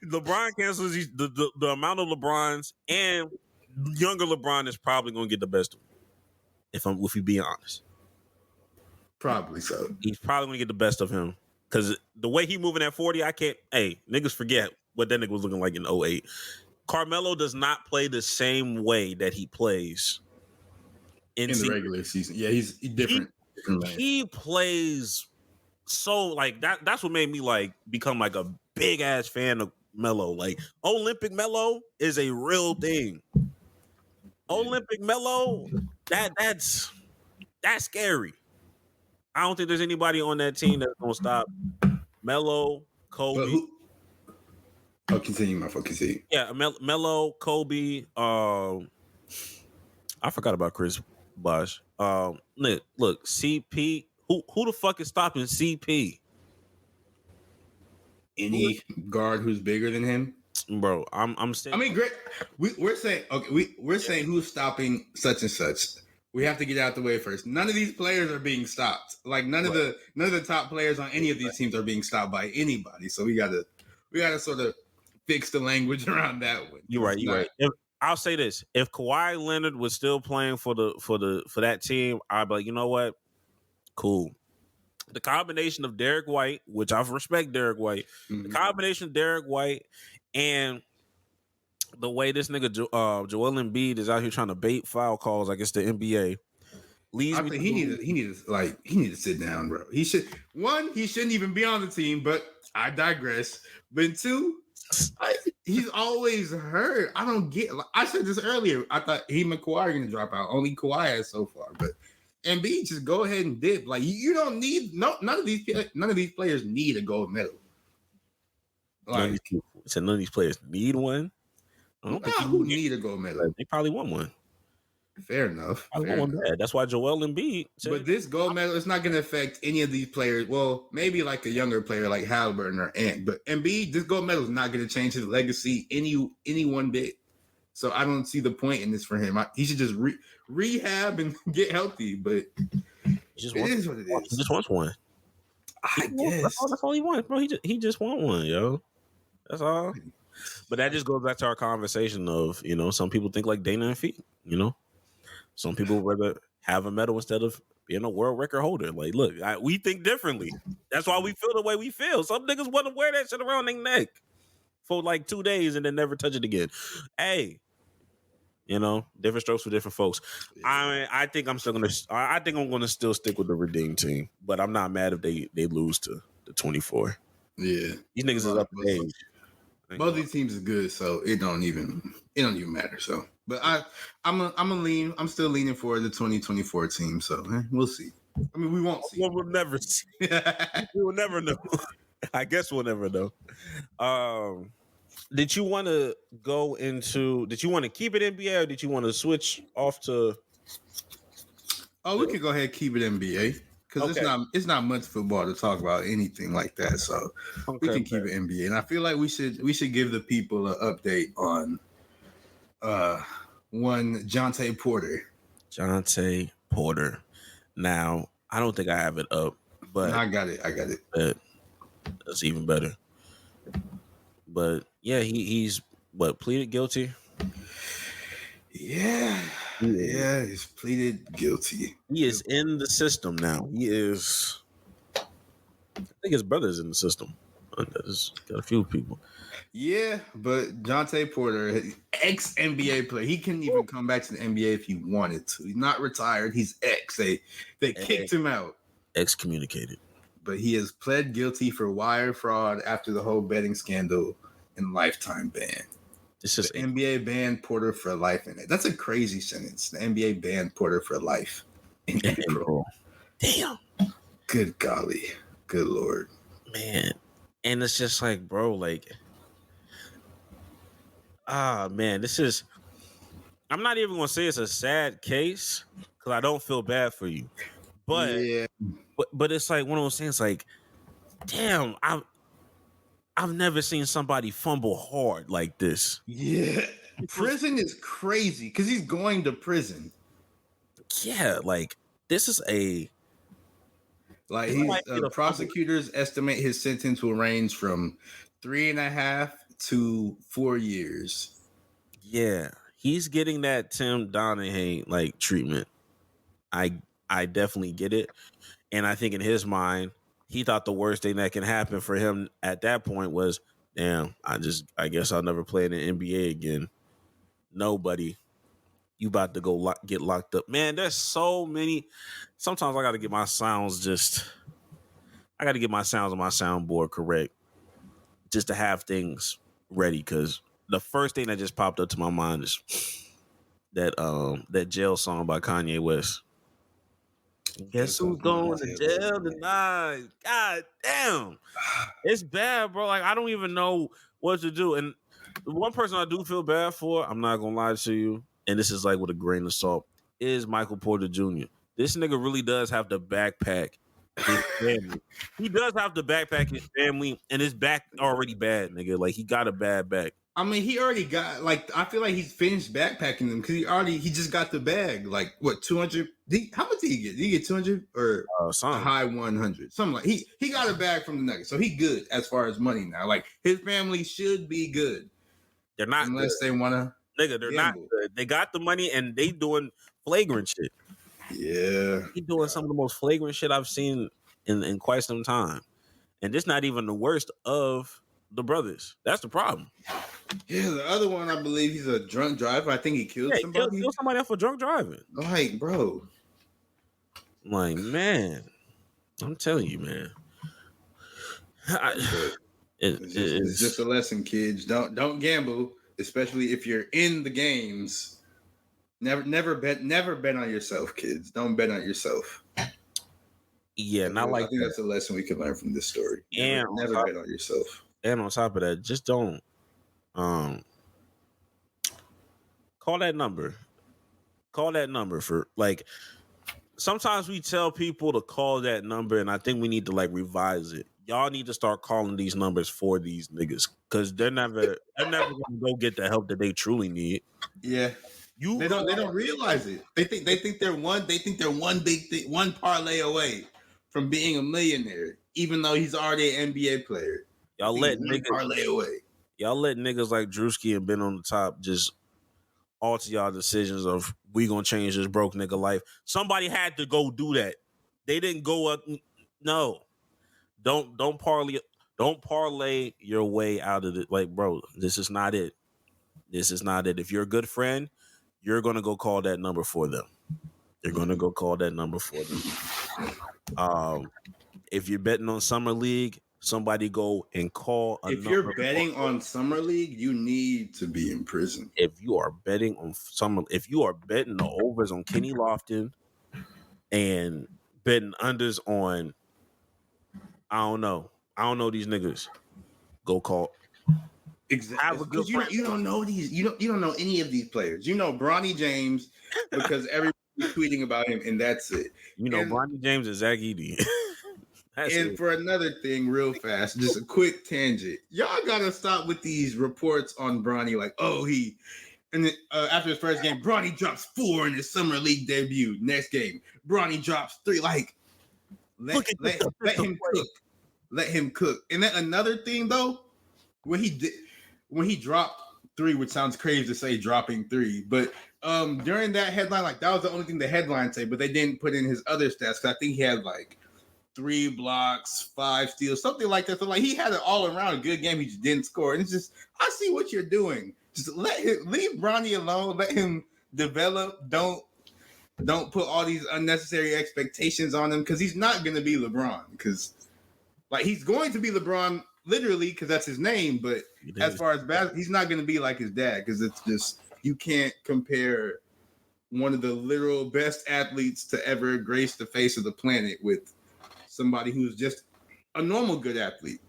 LeBron cancels the amount of LeBrons, and younger LeBron is probably going to get the best of him. If you being honest, probably so. He's probably going to get the best of him because the way he moving at 40, I can't. Hey, niggas forget what that nigga was looking like in 08. Carmelo does not play the same way that he plays in the regular season. Yeah, he's different. He plays so like that. That's what made me like become like a big ass fan of Melo. Like Olympic Melo is a real thing. Olympic Melo, that's scary. I don't think there's anybody on that team that's gonna stop Melo, Kobe. Continue, my fuck. Continue. Yeah, Melo, Kobe. I forgot about Chris Bosh. Look, CP. Who the fuck is stopping CP? Any guard who's bigger than him, bro. I'm saying. I mean, great. We're saying okay. We're saying who's stopping such and such. We have to get out the way first. None of these players are being stopped. Like none of the top players on any of these teams are being stopped by anybody. So we gotta sort of fix the language around that one. You're right. I'll say this: if Kawhi Leonard was still playing for that team, I'd be like, you know what? Cool. The combination of Derek White, which I respect Derek White, the combination of Derek White and the way this nigga Joel Embiid is out here trying to bait foul calls, I guess the NBA leads. I think he needs to sit down, bro. He shouldn't even be on the team. But I digress. But two, he's always hurt. I don't get. I said this earlier. I thought he and Kawhi are gonna drop out. Only Kawhi has so far, but. Embiid, just go ahead and dip. Like you don't need none of these players need a gold medal. Like none of these players need one. I don't think who need a gold medal. They probably want one. Fair enough. That's why Joel Embiid. But this gold medal is not going to affect any of these players. Well, maybe like a younger player like Halliburton or Ant. But Embiid, this gold medal is not going to change his legacy any one bit. So I don't see the point in this for him. He should just rehab and get healthy. But it is what it is. He just wants one. I guess that's all he wants, bro. He just want one, yo. That's all. But that just goes back to our conversation of some people think like Dana and Feet. Some people rather have a medal instead of being a world record holder. Like, look, we think differently. That's why we feel the way we feel. Some niggas want to wear that shit around their neck for like 2 days and then never touch it again. Hey, different strokes for different folks. Yeah. I think I'm gonna still stick with the redeemed team, but I'm not mad if they lose to the 24. Yeah, these niggas is up to age. Both of these teams is good, so it don't even matter. So, but I'm still leaning for the 2024 team. So we'll see. I mean, we won't see. We'll never see. We will never know. I guess we'll never know. Did you want to did you want to keep it NBA or did you want to switch off to? Oh, we can go ahead and keep it NBA because it's not much football to talk about anything like that. So we can keep it NBA, and I feel like we should give the people an update on one Jontay Porter. Jontay Porter. Now I don't think I have it up, but no, I got it. That's even better. But yeah, he's what, pleaded guilty? Yeah, he's pleaded guilty. He is in the system now. He is. I think his brother's in the system. There's got a few people. Yeah, but Jontay Porter, ex NBA player, he couldn't even come back to the NBA if he wanted to. He's not retired. He's ex. They kicked him out. Excommunicated. But he has pled guilty for wire fraud after the whole betting scandal and lifetime ban. It's just the NBA banned Porter for life in it. That's a crazy sentence. The NBA banned Porter for life in April. Damn. Good golly. Good Lord. Man. And it's just like, bro, like, man, this is, I'm not even going to say it's a sad case because I don't feel bad for you. But, yeah. but it's like one of those things like, damn, I've never seen somebody fumble hard like this. Yeah. Prison is crazy because he's going to prison. Yeah, like, this is a... Like, prosecutors estimate his sentence will range from 3.5 to 4 years. Yeah, he's getting that Tim Donaghy like treatment. I definitely get it, and I think in his mind, he thought the worst thing that can happen for him at that point was, damn, I guess I'll never play in the NBA again. Nobody. You about to go get locked up. Man, there's so many. Sometimes I got to get my sounds I got to get my sounds on my soundboard correct just to have things ready. Because the first thing that just popped up to my mind is that jail song by Kanye West. Guess who's going to jail tonight? God damn. It's bad, bro. Like, I don't even know what to do. And the one person I do feel bad for, I'm not going to lie to you, and this is like with a grain of salt, is Michael Porter Jr. This nigga really does have to backpack his family. He does have to backpack his family, and his back already bad, nigga. Like, he got a bad back. I mean, he already got, like, I feel like he's finished backpacking them because he just got the bag. Like, what, 200? How much did he get? Did he get 200 or a high 100? Something like he got a bag from the Nuggets, so he good as far as money now. Like, his family should be good. They're not unless good. They want to. Nigga, they're not good. They got the money and they doing flagrant shit. Yeah. He doing some of the most flagrant shit I've seen in quite some time. And this not even the worst of the brothers. That's the problem. Yeah, the other one, I believe he's a drunk driver. I think he killed somebody. Killed somebody else for drunk driving. Like, bro. Like, man. I'm telling you, man. It's just a lesson, kids. Don't gamble, especially if you're in the games. Never bet on yourself, kids. Don't bet on yourself. Yeah, not like I think that's a lesson we can learn from this story. Never bet on yourself. And on top of that, just don't call that number. Call that number for, like, sometimes we tell people to call that number, and I think we need to, like, revise it. Y'all need to start calling these numbers for these niggas because they're never gonna go get the help that they truly need. Yeah. They don't realize it. They think they're one big thing, one parlay away from being a millionaire, even though he's already an NBA player. Y'all let niggas parlay away. Y'all let niggas like Drewski and Ben on the top just alter y'all decisions of we gonna change this broke nigga life. Somebody had to go do that. They didn't go up. No, don't parlay your way out of it. Like, bro, this is not it. This is not it. If you're a good friend, you're gonna go call that number for them. You're gonna go call that number for them. If you're betting on Summer League, somebody go and call a number. If you're betting on Summer League, you need to be in prison. If you are betting on if you are betting the overs on Kenny Lofton and betting unders on, I don't know these niggas, go call. Exactly. Because you don't know these. You don't know any of these players. You know Bronny James because everybody's tweeting about him, and that's it. You know Bronny James and Zach Edey. And for another thing, real fast, just a quick tangent. Y'all gotta stop with these reports on Bronny, like, after his first game, Bronny drops 4 in his Summer League debut. Next game, Bronny drops 3. Like, let him cook. Let him cook. And then another thing though, when he dropped 3, which sounds crazy to say dropping 3, but during that headline, like that was the only thing the headline said, but they didn't put in his other stats because I think he had like 3 blocks, 5 steals, something like that. So like he had an all around good game. He just didn't score. And it's just, I see what you're doing. Just leave Bronny alone. Let him develop. Don't put all these unnecessary expectations on him because he's not going to be LeBron. Because like he's going to be LeBron literally because that's his name. But as far as basketball, he's not going to be like his dad because it's just you can't compare one of the literal best athletes to ever grace the face of the planet with somebody who's just a normal good athlete.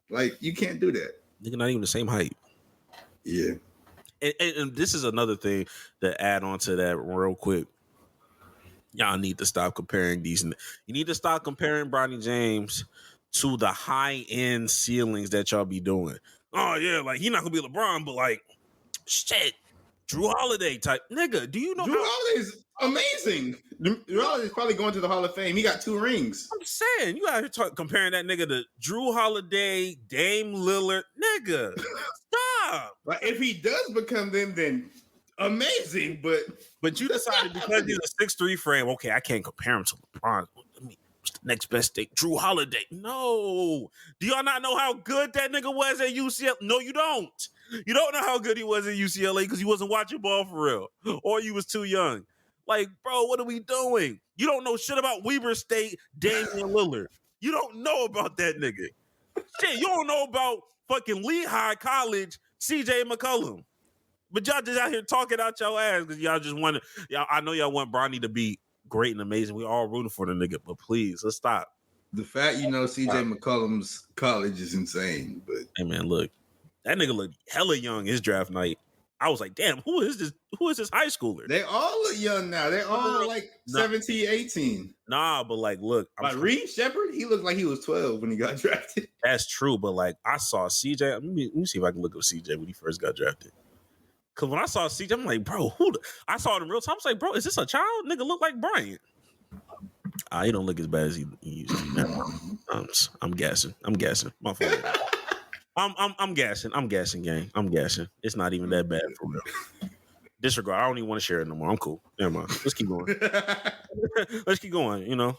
Like, you can't do that. Nigga, not even the same height. Yeah. And this is another thing to add on to that real quick. Y'all need to stop comparing these. You need to stop comparing Bronny James to the high-end ceilings that y'all be doing. Oh, yeah, like, he's not going to be LeBron, but, like, shit. Drew Holiday type. Nigga, do you know Drew Holiday's amazing. Drew Holiday's probably going to the Hall of Fame. He got 2 rings. I'm saying, you out here comparing that nigga to Drew Holiday, Dame Lillard. Nigga, stop. Like, if he does become them, then amazing, But you decided because he's a 6'3" frame, okay, I can't compare him to LeBron. What's the next best thing? Drew Holiday. No. Do y'all not know how good that nigga was at UCLA? No, you don't. You don't know how good he was at UCLA because you wasn't watching ball for real. Or you was too young. Like, bro, what are we doing? You don't know shit about Weber State, Damian Lillard. You don't know about that nigga. Shit, you don't know about fucking Lehigh College, CJ McCollum. But y'all just out here talking out your ass because y'all just want to. Y'all, I know y'all want Bronny to be great and amazing. We all rooting for the nigga, but please, let's stop. The fact you know CJ McCollum's college is insane. But hey man, look, that nigga looked hella young his draft night. I was like, damn, who is this? Who is this high schooler? They all look young now. They all like 17, 18. Nah, but like, look. Like Reed Shepard, he looked like he was 12 when he got drafted. That's true, but like, I saw CJ. Let me see if I can look up CJ when he first got drafted. Because when I saw CJ, I'm like, bro, I saw it in real time. I was like, bro, is this a child? Nigga look like Bryant. He don't look as bad as he used to. I'm gassing. My fault. I'm gassing, gang. I'm gassing. It's not even that bad for real. Disregard. I don't even want to share it no more. I'm cool. Never mind. Let's keep going. Let's keep going. You know,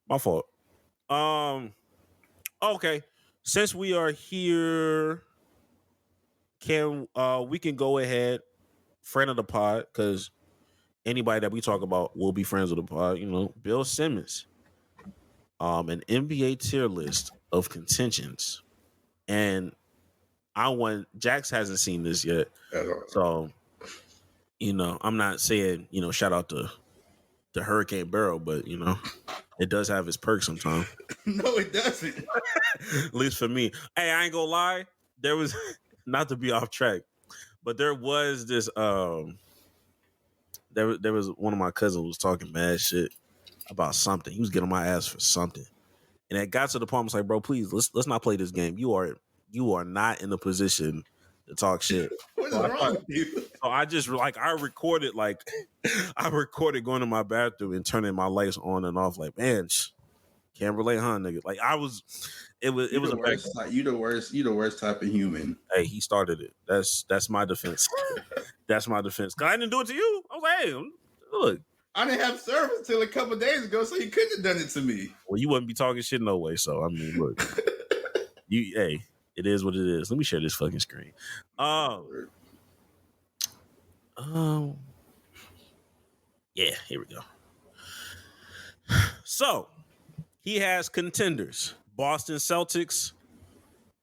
my fault. Okay. Since we are here, we can go ahead, friend of the pod, because anybody that we talk about will be friends of the pod. You know, Bill Simmons, an NBA tier list of contentions. And Jax hasn't seen this yet. So, you know, I'm not saying, you know, shout out to Hurricane Barrel, but, you know, it does have its perks sometimes. No, it doesn't. At least for me. Hey, I ain't gonna lie. There was, not to be off track, but there was this, there was one of my cousins was talking mad shit about something. He was getting my ass for something. And it got to the point, I was like, bro, please, let's not play this game. You are not in a position to talk shit. What's wrong with you? So I just I recorded going to my bathroom and turning my lights on and off. Like, man, can't relate, huh, nigga? Like it was the worst. You the worst type of human. Hey, he started it. That's my defense. That's my defense. Cause I didn't do it to you. I was like, hey, look. I didn't have service until a couple of days ago, so you couldn't have done it to me. Well, you wouldn't be talking shit no way. So I mean, look, hey, it is what it is. Let me share this fucking screen. Yeah, here we go. So he has contenders: Boston Celtics,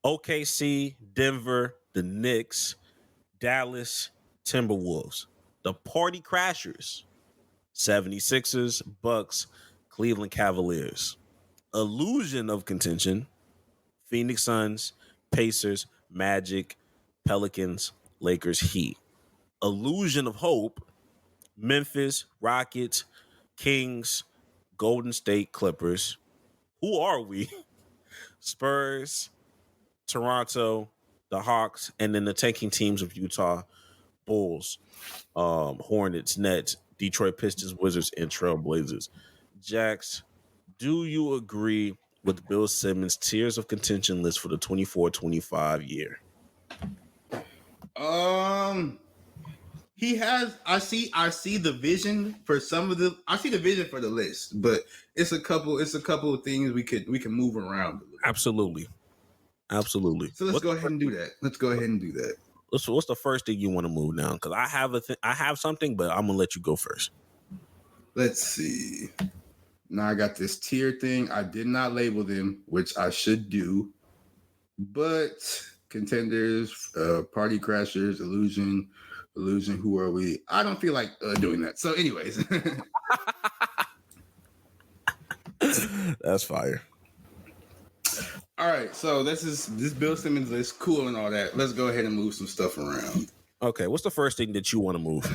OKC, Denver, the Knicks, Dallas, Timberwolves, the Party Crashers, 76ers, Bucks, Cleveland Cavaliers. Illusion of contention: Phoenix Suns, Pacers, Magic, Pelicans, Lakers, Heat. Illusion of hope: Memphis, Rockets, Kings, Golden State, Clippers. Who are we? Spurs, Toronto, the Hawks, and then the tanking teams of Utah, Bulls, Hornets, Nets, Detroit Pistons, Wizards, and Trailblazers. Jax, do you agree with Bill Simmons' tiers of contention list for the 24-25 year? He has. I see the vision for some of the. I see the vision for the list, but it's a couple of things we can move around. Absolutely. So let's go ahead and do that. What's the first thing you want to move now? Because I have something, but I'm gonna let you go first. Let's see. Now I got this tier thing. I did not label them, which I should do. But contenders, party crashers, illusion. Who are we? I don't feel like doing that. So, anyways, that's fire. All right. So this Bill Simmons list, cool and all that. Let's go ahead and move some stuff around. Okay. What's the first thing that you want to move?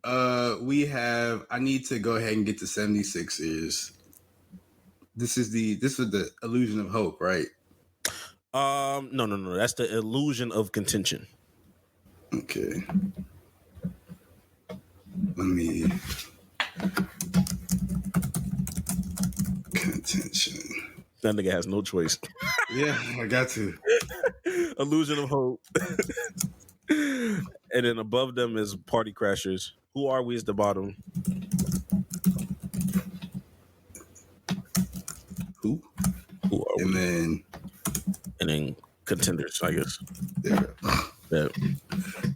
I need to go ahead and get the 76ers. This was the illusion of hope, right? No. That's the illusion of contention. Okay. Let me contention. That nigga has no choice. Yeah, I got to. Illusion of hope. And then above them is party crashers. Who are we is the bottom? Who are we? And then contenders, I guess. There. Yeah.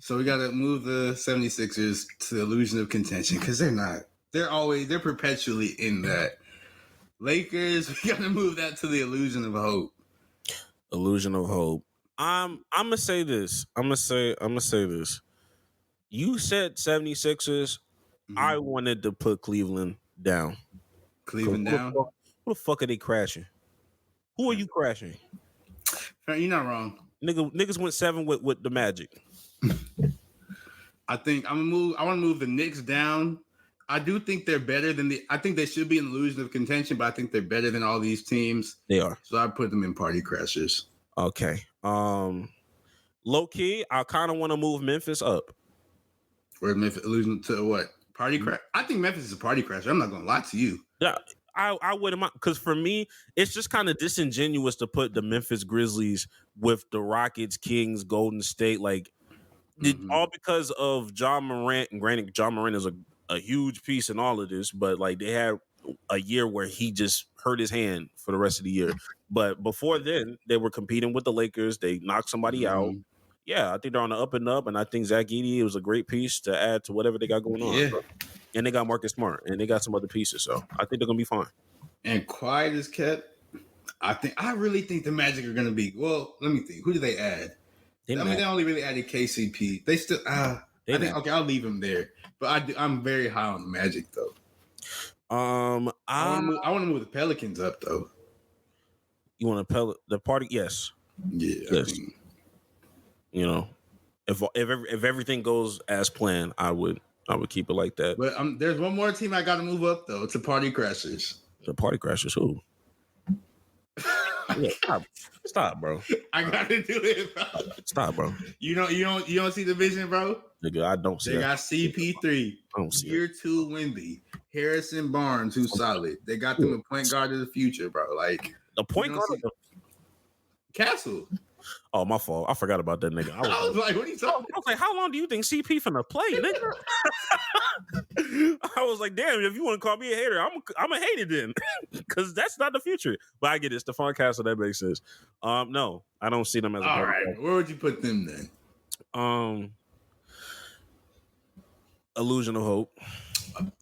So we got to move the 76ers to the illusion of contention because they're perpetually in that. Lakers, we got to move that to the illusion of hope. Illusion of hope. I'm gonna say this. I'm gonna say this. You said 76ers. Mm-hmm. I wanted to put Cleveland down. Cleveland down? Who the fuck are they crashing? Who are you crashing? You're not wrong. Niggas went 7 with the Magic. I think I want to move the Knicks down. I do think they're better than I think they should be in the illusion of contention, but I think they're better than all these teams. They are. So I put them in party crashers. Okay. Low key, I kind of want to move Memphis up. Where Memphis illusion to what? Party crash? I think Memphis is a party crasher. I'm not gonna lie to you. Yeah, I wouldn't mind, because for me, it's just kind of disingenuous to put the Memphis Grizzlies with the Rockets, Kings, Golden State, like all because of John Morant. And granted, John Morant is a huge piece in all of this, but like they had a year where he just hurt his hand for the rest of the year. But before then, they were competing with the Lakers. They knocked somebody out. Yeah, I think they're on the up and up, and I think Zach Edey was a great piece to add to whatever they got going on. Yeah. And they got Marcus Smart, and they got some other pieces, so I think they're gonna be fine. And quiet is kept. I really think the Magic are gonna be. Well, let me think. Who do they add? They only really added KCP. They still. I think okay. I'll leave them there, but I'm very high on the Magic though. I want to move the Pelicans up though. You want to the party? Yes. Yeah. Yes. You know, if everything goes as planned, I would keep it like that. But there's one more team I got to move up though. It's the Party Crashers. The Party Crashers, who? Yeah, stop, bro. I gotta do it, bro. Stop, bro. You don't see the vision, bro. Nigga, I don't see. They got CP3. I don't see Year 2 Wemby, Harrison Barnes, who's solid. They got them a point guard of the future, bro. Like the point guard of Castle. Oh, my fault. I forgot about that nigga. I was like, what are you talking about? I was like, how long do you think CP finna play, nigga? I was like, damn, if you want to call me a hater, I'm a hater then. Because that's not the future. But I get it. Stephon Castle, that makes sense. No, I don't see them as a all right. Player. Where would you put them then? Illusion of Hope.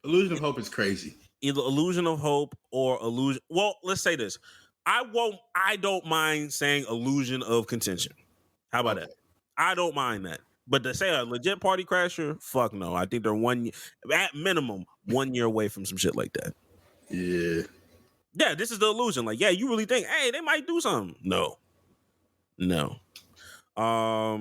Illusion of Hope is crazy. Either Illusion of Hope or Illusion. Well, let's say this. I don't mind saying illusion of contention. How about that? I don't mind that. But to say a legit party crasher, fuck no. I think they're at minimum 1 year away from some shit like that. Yeah. Yeah, this is the illusion. Like, yeah, you really think, hey, they might do something. No. I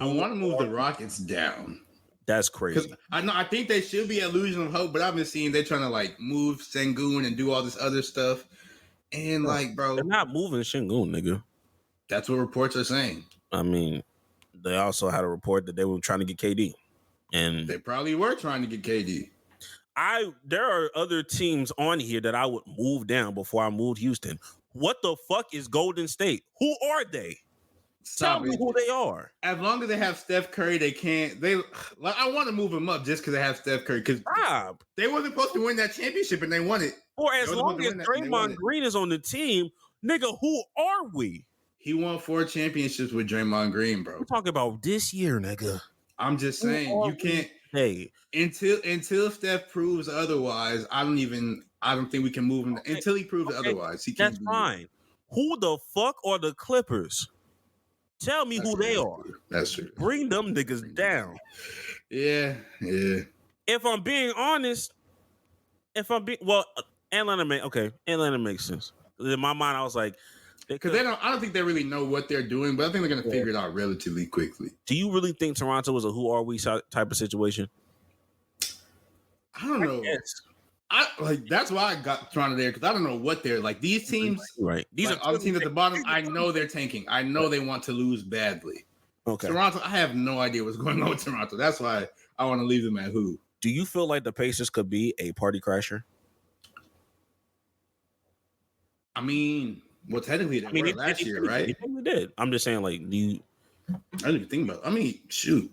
want to move the Rockets down. That's crazy. I think they should be illusion of hope, but I've been seeing they're trying to like move Sengun and do all this other stuff. And like, bro, they're not moving Sengun, nigga. That's what reports are saying. I mean, they also had a report that they were trying to get KD, and they probably were trying to get KD. There are other teams on here that I would move down before I moved Houston. What the fuck is Golden State? Who are they? Tell me who they are. As long as they have Steph Curry, they can't. I want to move them up just because they have Steph Curry. Because they wasn't supposed to win that championship and they won it. Or as long as Draymond Green is on the team, nigga, who are we? He won 4 championships with Draymond Green, bro. We're talking about this year, nigga. I'm just saying you can't. Hey, until Steph proves otherwise, I don't think we can move him until he proves otherwise. He can't. That's fine. Who the fuck are the Clippers? Tell me who they are. That's true. Bring them niggas down. Yeah. If I'm being honest, Atlanta makes sense. In my mind, I was like, because I don't think they really know what they're doing, but I think they're gonna figure it out relatively quickly. Do you really think Toronto is a who are we type of situation? I don't know. That's why I got Toronto there, because I don't know what they're like. These teams, right? These are other teams at the bottom. I know they're tanking. I know they want to lose badly. Okay, Toronto. I have no idea what's going on with Toronto. That's why I want to leave them at who. Do you feel like the Pacers could be a party crasher? I mean, well, technically they were last year, right? We did. I'm just saying, like, do you? I didn't even think about it. I mean, shoot.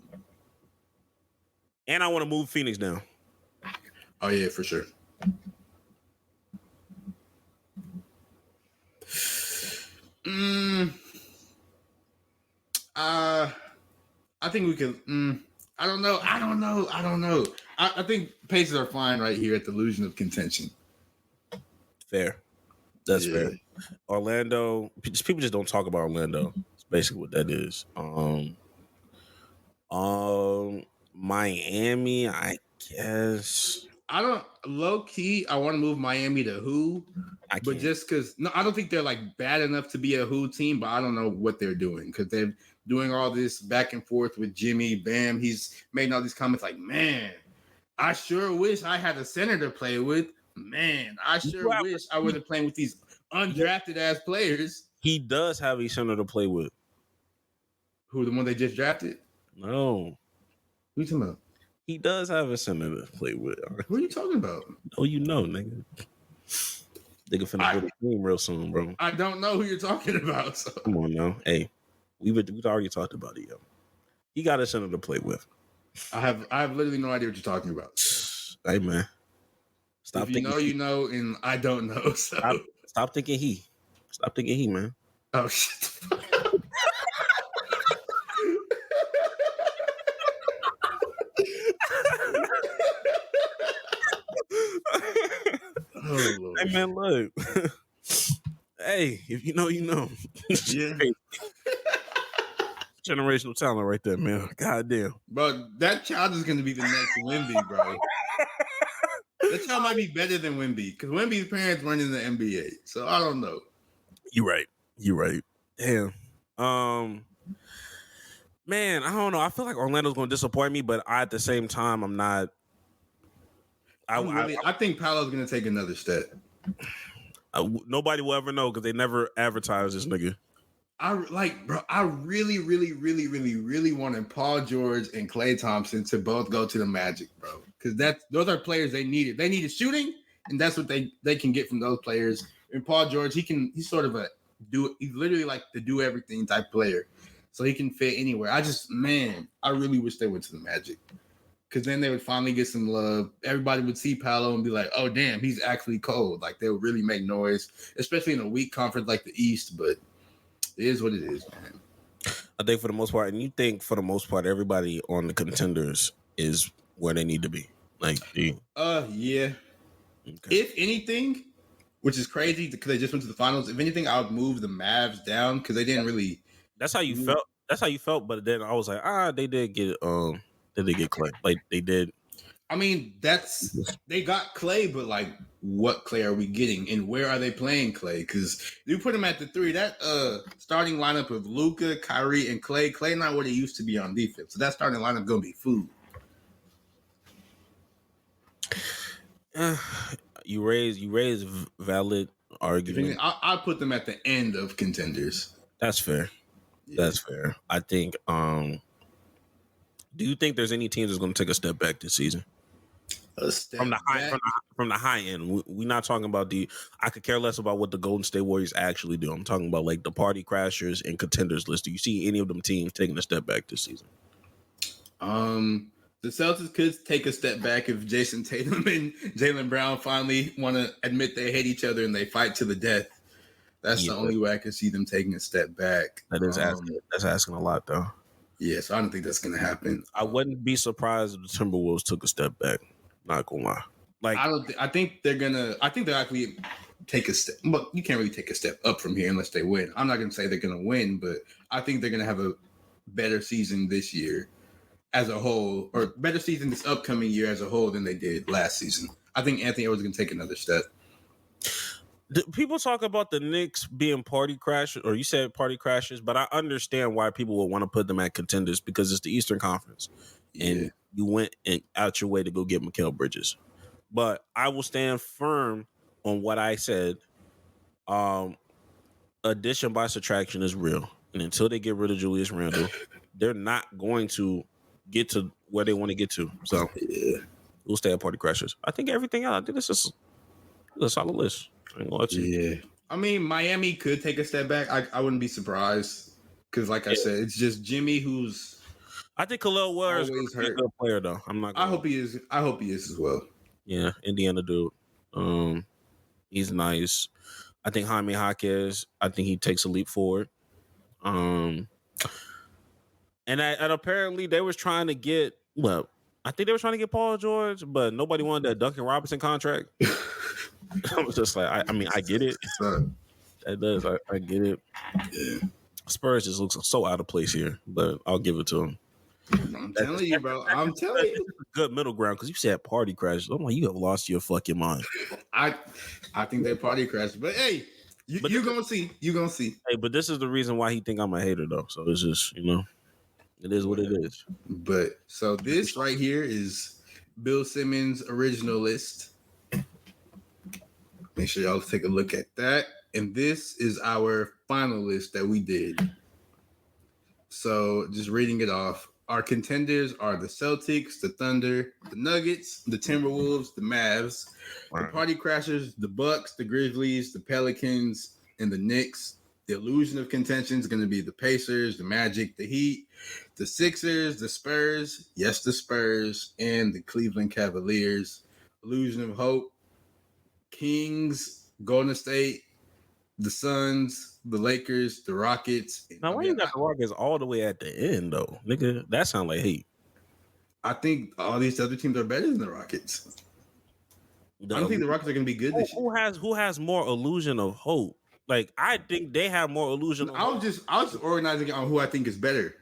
And I want to move Phoenix down. Oh yeah, for sure. I think we can. I don't know. I think Pacers are fine right here at the illusion of contention. Fair. That's fair. Orlando. People just don't talk about Orlando. That's basically what that is. Miami, I guess. I don't low key. I want to move Miami to who, but just because I don't think they're like bad enough to be a who team. But I don't know what they're doing because they're doing all this back and forth with Jimmy. Bam, he's making all these comments like, "Man, I sure wish I had a center to play with. Man, I sure wish I wasn't playing with these undrafted ass players." He does have a center to play with. Who, the one they just drafted? No. Who you talking about? He does have a center to play with. Who are you talking about? Oh, you know, nigga. They can finna build a team real soon, bro. I don't know who you're talking about. So. Come on now. Hey, we've already talked about it, yo. He got a center to play with. I have literally no idea what you're talking about. Hey, man. Stop if thinking you know, and I don't know. So stop thinking he. Stop thinking he, man. Oh shit. Oh, Lord. Hey man, look. Hey, if you know, you know. Yeah. Generational talent right there, man. God damn. Bro, that child is gonna be the next Wemby, bro. That child might be better than Wemby, because Wemby's parents weren't in the NBA. So I don't know. You're right. Damn. Man, I don't know. I feel like Orlando's gonna disappoint me, but at the same time, I'm not. I think Paolo's gonna take another step. Nobody will ever know because they never advertise this nigga. I really wanted Paul George and Klay Thompson to both go to the Magic, bro. Because those are players they needed. They needed shooting, and that's what they can get from those players. And Paul George, he's sort of he's literally like the do everything type player. So he can fit anywhere. I really wish they went to the Magic. Because then they would finally get some love. Everybody would see Paolo and be like, oh, damn, he's actually cold. Like, they would really make noise, especially in a weak conference like the East. But it is what it is, man. I think for the most part, and you think for the most part, everybody on the contenders is where they need to be. Like, yeah. Okay. If anything, which is crazy because they just went to the finals, if anything, I would move the Mavs down because they didn't really. That's how you felt. That's how you felt. But then I was like, they did get Klay. Like they did. I mean, they got Klay, but like, what Klay are we getting, and where are they playing Klay? Because you put him at the 3, that starting lineup of Luka, Kyrie, and Klay not what it used to be on defense. So that starting lineup gonna be food. You raise valid argument. I'll put them at the end of contenders. That's fair. Yeah. That's fair. I think. Do you think there's any teams that's going to take a step back this season? A step from the high back. from the high end. We're not talking about the. I could care less about what the Golden State Warriors actually do. I'm talking about like the party crashers and contenders list. Do you see any of them teams taking a step back this season? The Celtics could take a step back if Jason Tatum and Jaylen Brown finally want to admit they hate each other and they fight to the death. That's the only way I can see them taking a step back. That's asking a lot, though. Yeah, so I don't think that's going to happen. I wouldn't be surprised if the Timberwolves took a step back. Not gonna lie. Like I think they'll actually take a step. But you can't really take a step up from here unless they win. I'm not going to say they're going to win, but I think they're going to have a better season this year as a whole, or better season this upcoming year as a whole than they did last season. I think Anthony Edwards is going to take another step. People talk about the Knicks being party crashers, or you said party crashers, but I understand why people would want to put them at contenders because it's the Eastern Conference, and you went out your way to go get Mikal Bridges. But I will stand firm on what I said. Addition by subtraction is real, and until they get rid of Julius Randle, they're not going to get to where they want to get to. So we'll stay at party crashers. I think everything else. I think this is a solid list. Yeah. I mean, Miami could take a step back. I wouldn't be surprised because, like I said, it's just Jimmy who's. I think Khalil Ware is a good player, though. I hope he is. I hope he is as well. Yeah, Indiana dude. He's nice. I think Jaime Jaquez. I think he takes a leap forward. And apparently they was trying to get. Well, I think they were trying to get Paul George, but nobody wanted that Duncan Robinson contract. I was just like, I get it. That does. I get it. Yeah. Spurs just looks so out of place here, but I'll give it to him. I'm telling you, bro. I'm telling you. Good middle ground because you said party crash. I'm like, you have lost your fucking mind. I think they party crashed, but hey, you're gonna see. You're gonna see. Hey, but this is the reason why he think I'm a hater, though. So it's just, it is what it is. But so this right here is Bill Simmons' original list. Make sure y'all take a look at that. And this is our final list that we did. So just reading it off. Our contenders are the Celtics, the Thunder, the Nuggets, the Timberwolves, the Mavs, the Party Crashers, the Bucks, the Grizzlies, the Pelicans, and the Knicks. The illusion of contention is going to be the Pacers, the Magic, the Heat, the Sixers, the Spurs, yes, the Spurs, and the Cleveland Cavaliers. Illusion of hope, Kings, Golden State, the Suns, the Lakers, the Rockets. Now, why you got the Rockets all the way at the end, though? Nigga, that sound like hate. I think all these other teams are better than the Rockets. I don't think the Rockets are going to be good this year. Who has more illusion of hope? Like, I think they have more illusion of hope. I was just organizing on who I think is better.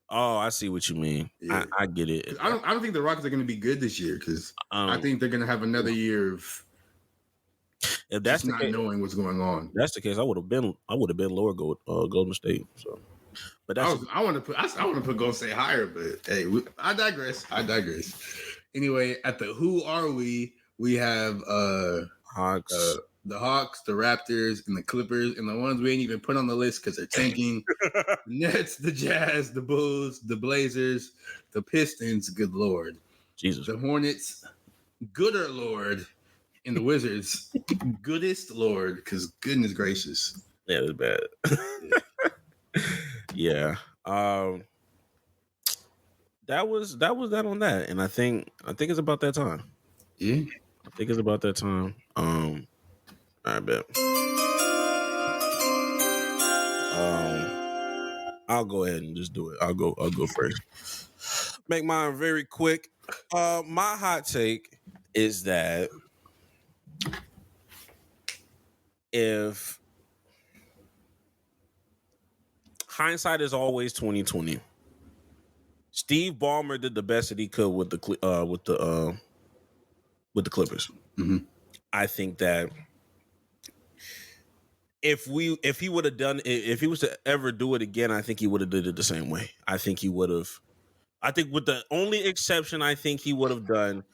Oh, I see what you mean. Yeah. I get it. I don't think the Rockets are going to be good this year because I think they're going to have another year of if that's not knowing what's going on. If that's the case, I would have been lower Golden State. So, but that's I want to put Golden State higher, but hey, I digress. Anyway, at the who are we? We have Hawks. The Hawks, the Raptors, and the Clippers, and the ones we ain't even put on the list because they're tanking. The Nets, the Jazz, the Bulls, the Blazers, the Pistons, good Lord. Jesus. The Hornets, gooder Lord, and the Wizards, goodest Lord, because goodness gracious. Yeah, it's bad. Yeah. That was that on that. And I think it's about that time. Yeah. I think it's about that time. I bet. I'll go ahead and just do it. I'll go first. Make mine very quick. My hot take is that if hindsight is always 2020, Steve Ballmer did the best that he could with the Clippers. Mm-hmm. I think that if he would have done it, if he was to ever do it again, I think he would have did it the same way. I think with the only exception I think he would have done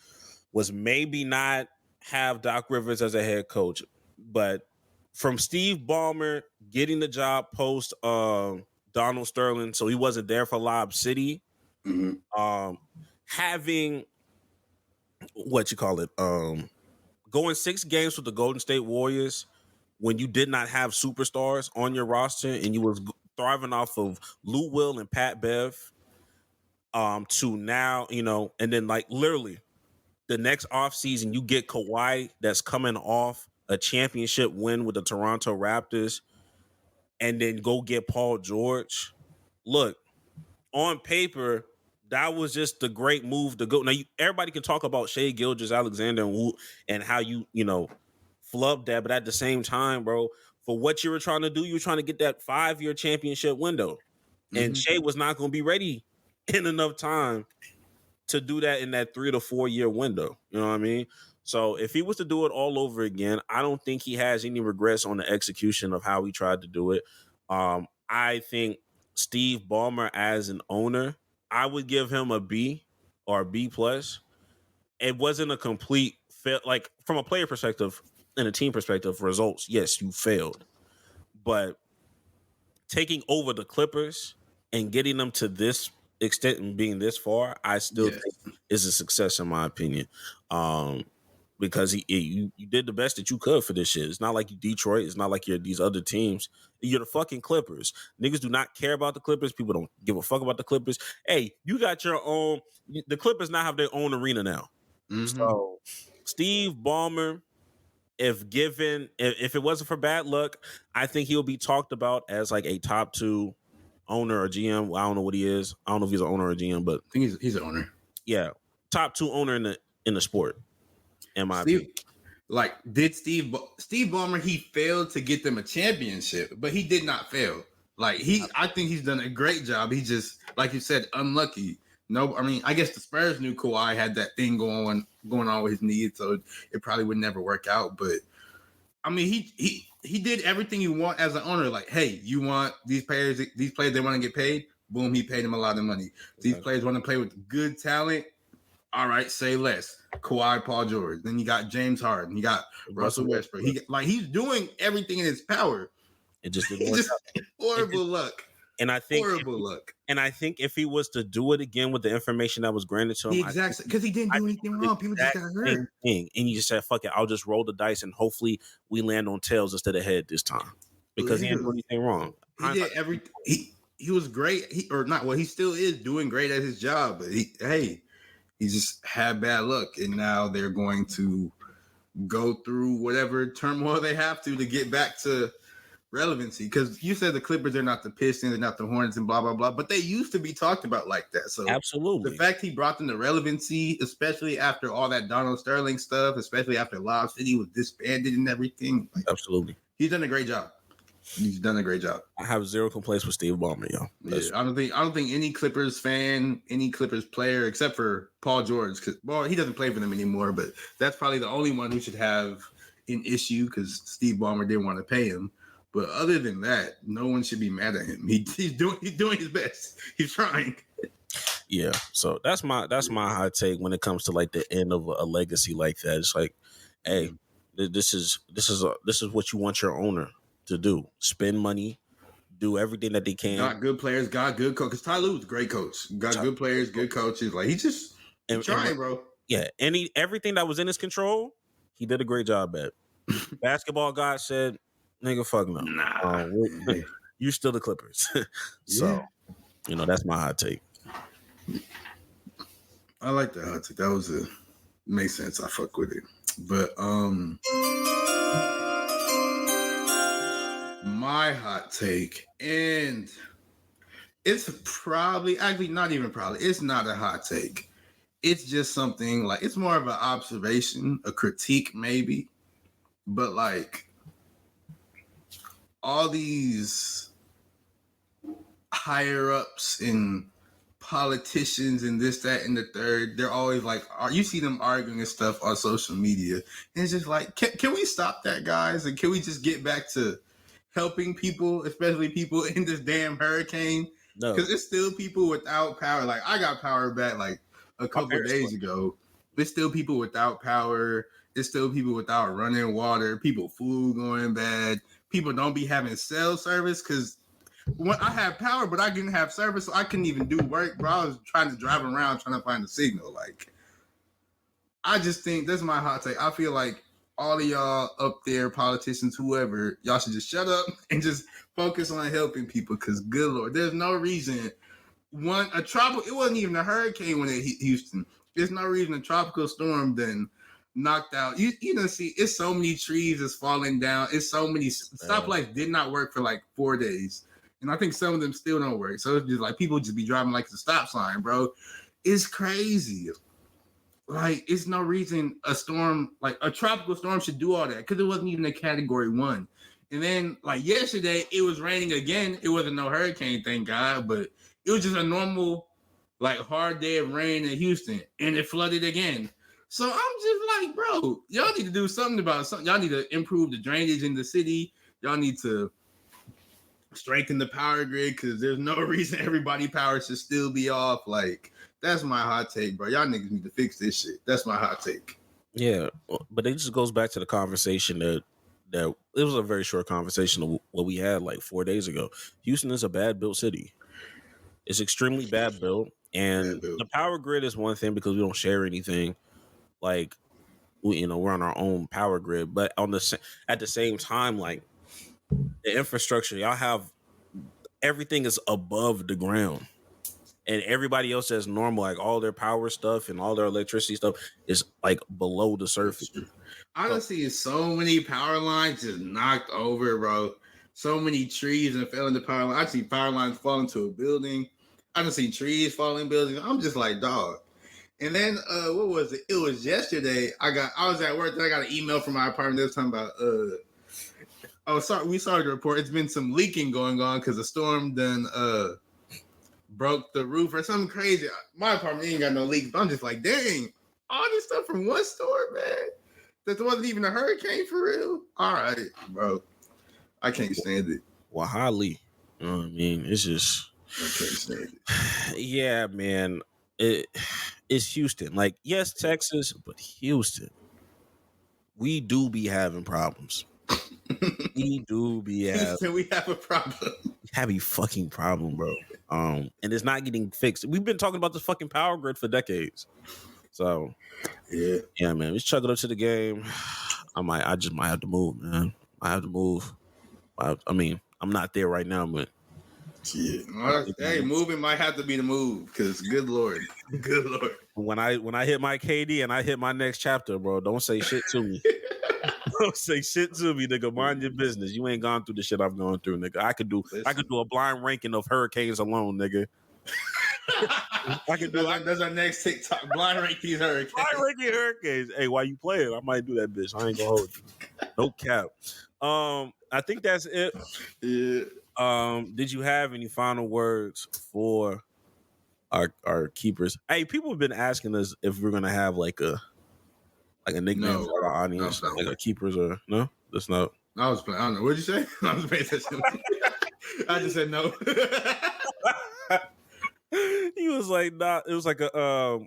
was maybe not have Doc Rivers as a head coach, but from Steve Ballmer getting the job post Donald Sterling, so he wasn't there for Lob City, mm-hmm. Having what you call it, going 6 games with the Golden State Warriors when you did not have superstars on your roster and you was thriving off of Lou Will and Pat Bev, to now, and then like literally the next offseason you get Kawhi that's coming off a championship win with the Toronto Raptors, and then go get Paul George. Look, on paper, that was just the great move to go. Now, everybody can talk about Shai Gilgeous-Alexander and how you flubbed that, but at the same time, bro, for what you were trying to do, you were trying to get that 5-year championship window, and Shai was not going to be ready in enough time to do that in that 3 to 4 year window. You know what I mean? So if he was to do it all over again, I don't think he has any regrets on the execution of how he tried to do it. I think Steve Ballmer as an owner, I would give him a B or a B plus. It wasn't a complete fail. Like from a player perspective and a team perspective, results, yes, you failed. But taking over the Clippers and getting them to this extent and being this far, I still think is a success in my opinion. Because you did the best that you could for this shit. It's not like you Detroit. It's not like you're these other teams. You're the fucking Clippers. Niggas do not care about the Clippers. People don't give a fuck about the Clippers. Hey, you got your own. The Clippers now have their own arena now. So Steve Ballmer, if it wasn't for bad luck, I think he'll be talked about as like a top 2 owner or GM. I don't know what he is. I don't know if he's an owner or GM, but I think he's an owner. Yeah, top 2 owner in the sport. In my opinion. Like, did Steve Ballmer, he failed to get them a championship, but he did not fail. Like I think he's done a great job. He just, like you said, unlucky. No, I mean, I guess the Spurs knew Kawhi had that thing going on with his knees, so it probably would never work out. But I mean, he did everything you want as an owner. Like, hey, you want these players they want to get paid. Boom, he paid them a lot of money. These players want to play with good talent. All right, say less. Kawhi, Paul George. Then you got James Harden. You got Russell Westbrook. He's doing everything in his power. It just didn't work out. Horrible luck. And I think horrible luck. And I think if he was to do it again with the information that was granted to him, exactly, because he didn't do anything wrong. People just got hurt. And you just said, "Fuck it, I'll just roll the dice and hopefully we land on tails instead of head this time," because he didn't do anything wrong. He did everything. He was great. He still is doing great at his job. But he just had bad luck, and now they're going to go through whatever turmoil they have to get back to relevancy. Because you said the Clippers are not the Pistons, they're not the Hornets, and blah blah blah. But they used to be talked about like that. So absolutely, the fact he brought them to relevancy, especially after all that Donald Sterling stuff, especially after Lob City was disbanded and everything. Absolutely, he's done a great job. He's done a great job. I have zero complaints with Steve Ballmer, yo. Yeah, I don't think any Clippers fan, any Clippers player, except for Paul George, because he doesn't play for them anymore. But that's probably the only one who should have an issue because Steve Ballmer didn't want to pay him. But other than that, no one should be mad at him. He's doing his best. He's trying. Yeah. So that's my hot take when it comes to like the end of a legacy like that. It's like, hey, this is what you want your owner to do. Spend money, do everything that they can. Got good players, got good coach. Because Ty Lue's a great coach. Got good players, good coaches. Like he's just trying, bro. Yeah, and everything that was in his control, he did a great job at. Basketball God said, "Nigga, fuck no. Nah, you still the Clippers." So, that's my hot take. I like that hot take. That was makes sense. I fuck with it. But my hot take, and it's not a hot take. It's just something like, it's more of an observation, a critique maybe, but like all these higher ups and politicians and this, that, and the third, they're always like, you see them arguing and stuff on social media, and it's just like, can we stop that, guys? And can we just get back to helping people, especially people in this damn hurricane? No, because it's still people without power. Like, I got power back like a couple of days ago. There's still people without power. There's still people without running water. People food going bad. People don't be having cell service because when I have power, but I didn't have service, so I couldn't even do work, bro. I was trying to drive around trying to find a signal. Like, I just think that's my hot take. I feel like all of y'all up there, politicians, whoever, y'all should just shut up and just focus on helping people. Because good Lord, there's no reason a tropical. It wasn't even a hurricane when it hit Houston. There's no reason a tropical storm then knocked out. You know, see, it's so many trees that's falling down. It's so many stoplights did not work for like 4 days, and I think some of them still don't work. So it's just like people just be driving like it's a stop sign, bro. It's crazy. Like, it's no reason a storm, like a tropical storm, should do all that because it wasn't even a category 1. And then, like yesterday, it was raining again. It wasn't no hurricane, thank God, but it was just a normal, like, hard day of rain in Houston, and it flooded again. So I'm just like, bro, y'all need to do something about something. Y'all need to improve the drainage in the city. Y'all need to strengthen the power grid because there's no reason everybody power should still be off. Like, that's my hot take, bro. Y'all niggas need to fix this shit. That's my hot take. Yeah, but it just goes back to the conversation that it was a very short conversation of what we had like 4 days ago. Houston is a bad built city. It's extremely bad built, and the power grid is one thing because we don't share anything. Like, we're on our own power grid, but at the same time, like, the infrastructure, y'all have everything is above the ground. And everybody else that's normal, like all their power stuff and all their electricity stuff is like below the surface. Honestly, it's so many power lines just knocked over, bro. So many trees and fell into power lines. I see power lines fall into a building. I done seen trees fall in buildings. I'm just like, dog. And then what was it? It was yesterday. I was at work. Then I got an email from my apartment. They was talking about we saw the report. It's been some leaking going on because the storm done broke the roof or something crazy. My apartment ain't got no leaks, but I'm just like, dang, all this stuff from one store, man. That wasn't even a hurricane for real. All right, bro. I can't stand it. Well, highly. You know what I mean? It's just, I can't stand it. Yeah, man. It's Houston. Like, yes, Texas, but Houston. We do be having problems. We do be having. Houston, we have a problem. We have a fucking problem, bro. And it's not getting fixed. We've been talking about this fucking power grid for decades. So, yeah, man. Let's chuck it up to the game. I just might have to move, man. I have to move. I mean, I'm not there right now, but hey, moving might have to be the move because good Lord. When I hit my KD and I hit my next chapter, bro, don't say shit to me. Don't say shit to me, nigga. Mind your business. You ain't gone through the shit I've gone through, nigga. I could do a blind ranking of hurricanes alone, nigga. That's our next TikTok. Blind ranking hurricanes. Blind ranking hurricanes. Hey, while you playing, I might do that, bitch. I ain't gonna hold you. No cap. I think that's it. Yeah. Did you have any final words for our keepers? Hey, people have been asking us if we're gonna have like a nickname for our audience, like a keepers or no? That's not. I was playing. I don't know. What'd you say? I was paying attention. I just said no. He was like, nah. It was like a. Are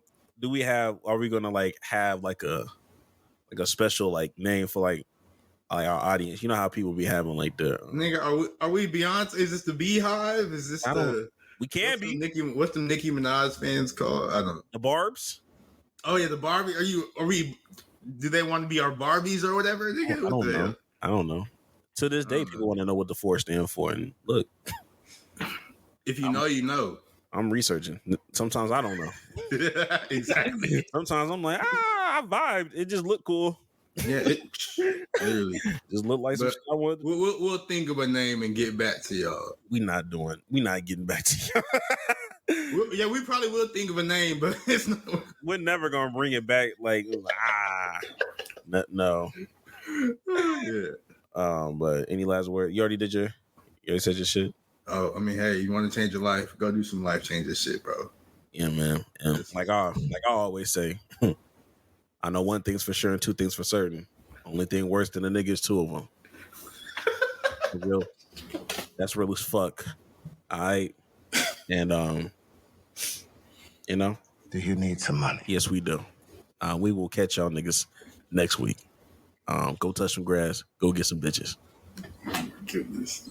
we gonna like have like a special like name for like our audience? You know how people be having like the nigga. Are we Beyonce? Is this the Beehive? Is this We can be. What's the Nicki Minaj fans called? I don't know. The Barbs. Oh yeah, the Barbie. Are we? Do they want to be our Barbies or whatever? I don't know. To this day, people want to know what the 4 stand for. And look, if you know, you know. I'm researching. Sometimes I don't know. Exactly. Sometimes I'm like, I vibed. It just looked cool. Yeah, literally just looked like some shit I wanted. We'll think of a name and get back to y'all. We not getting back to y'all. We probably will think of a name, but it's not. We're never gonna bring it back. Like no. Yeah. But any last word? You already said your shit. Oh, I mean, hey, you want to change your life? Go do some life changing shit, bro. Yeah, man. And like I always say, I know one thing's for sure and 2 things for certain. Only thing worse than a nigga is 2 of them. That's real as fuck. All right. And Do you need some money? Yes, we do. We will catch y'all niggas next week. Go touch some grass. Go get some bitches. Goodness.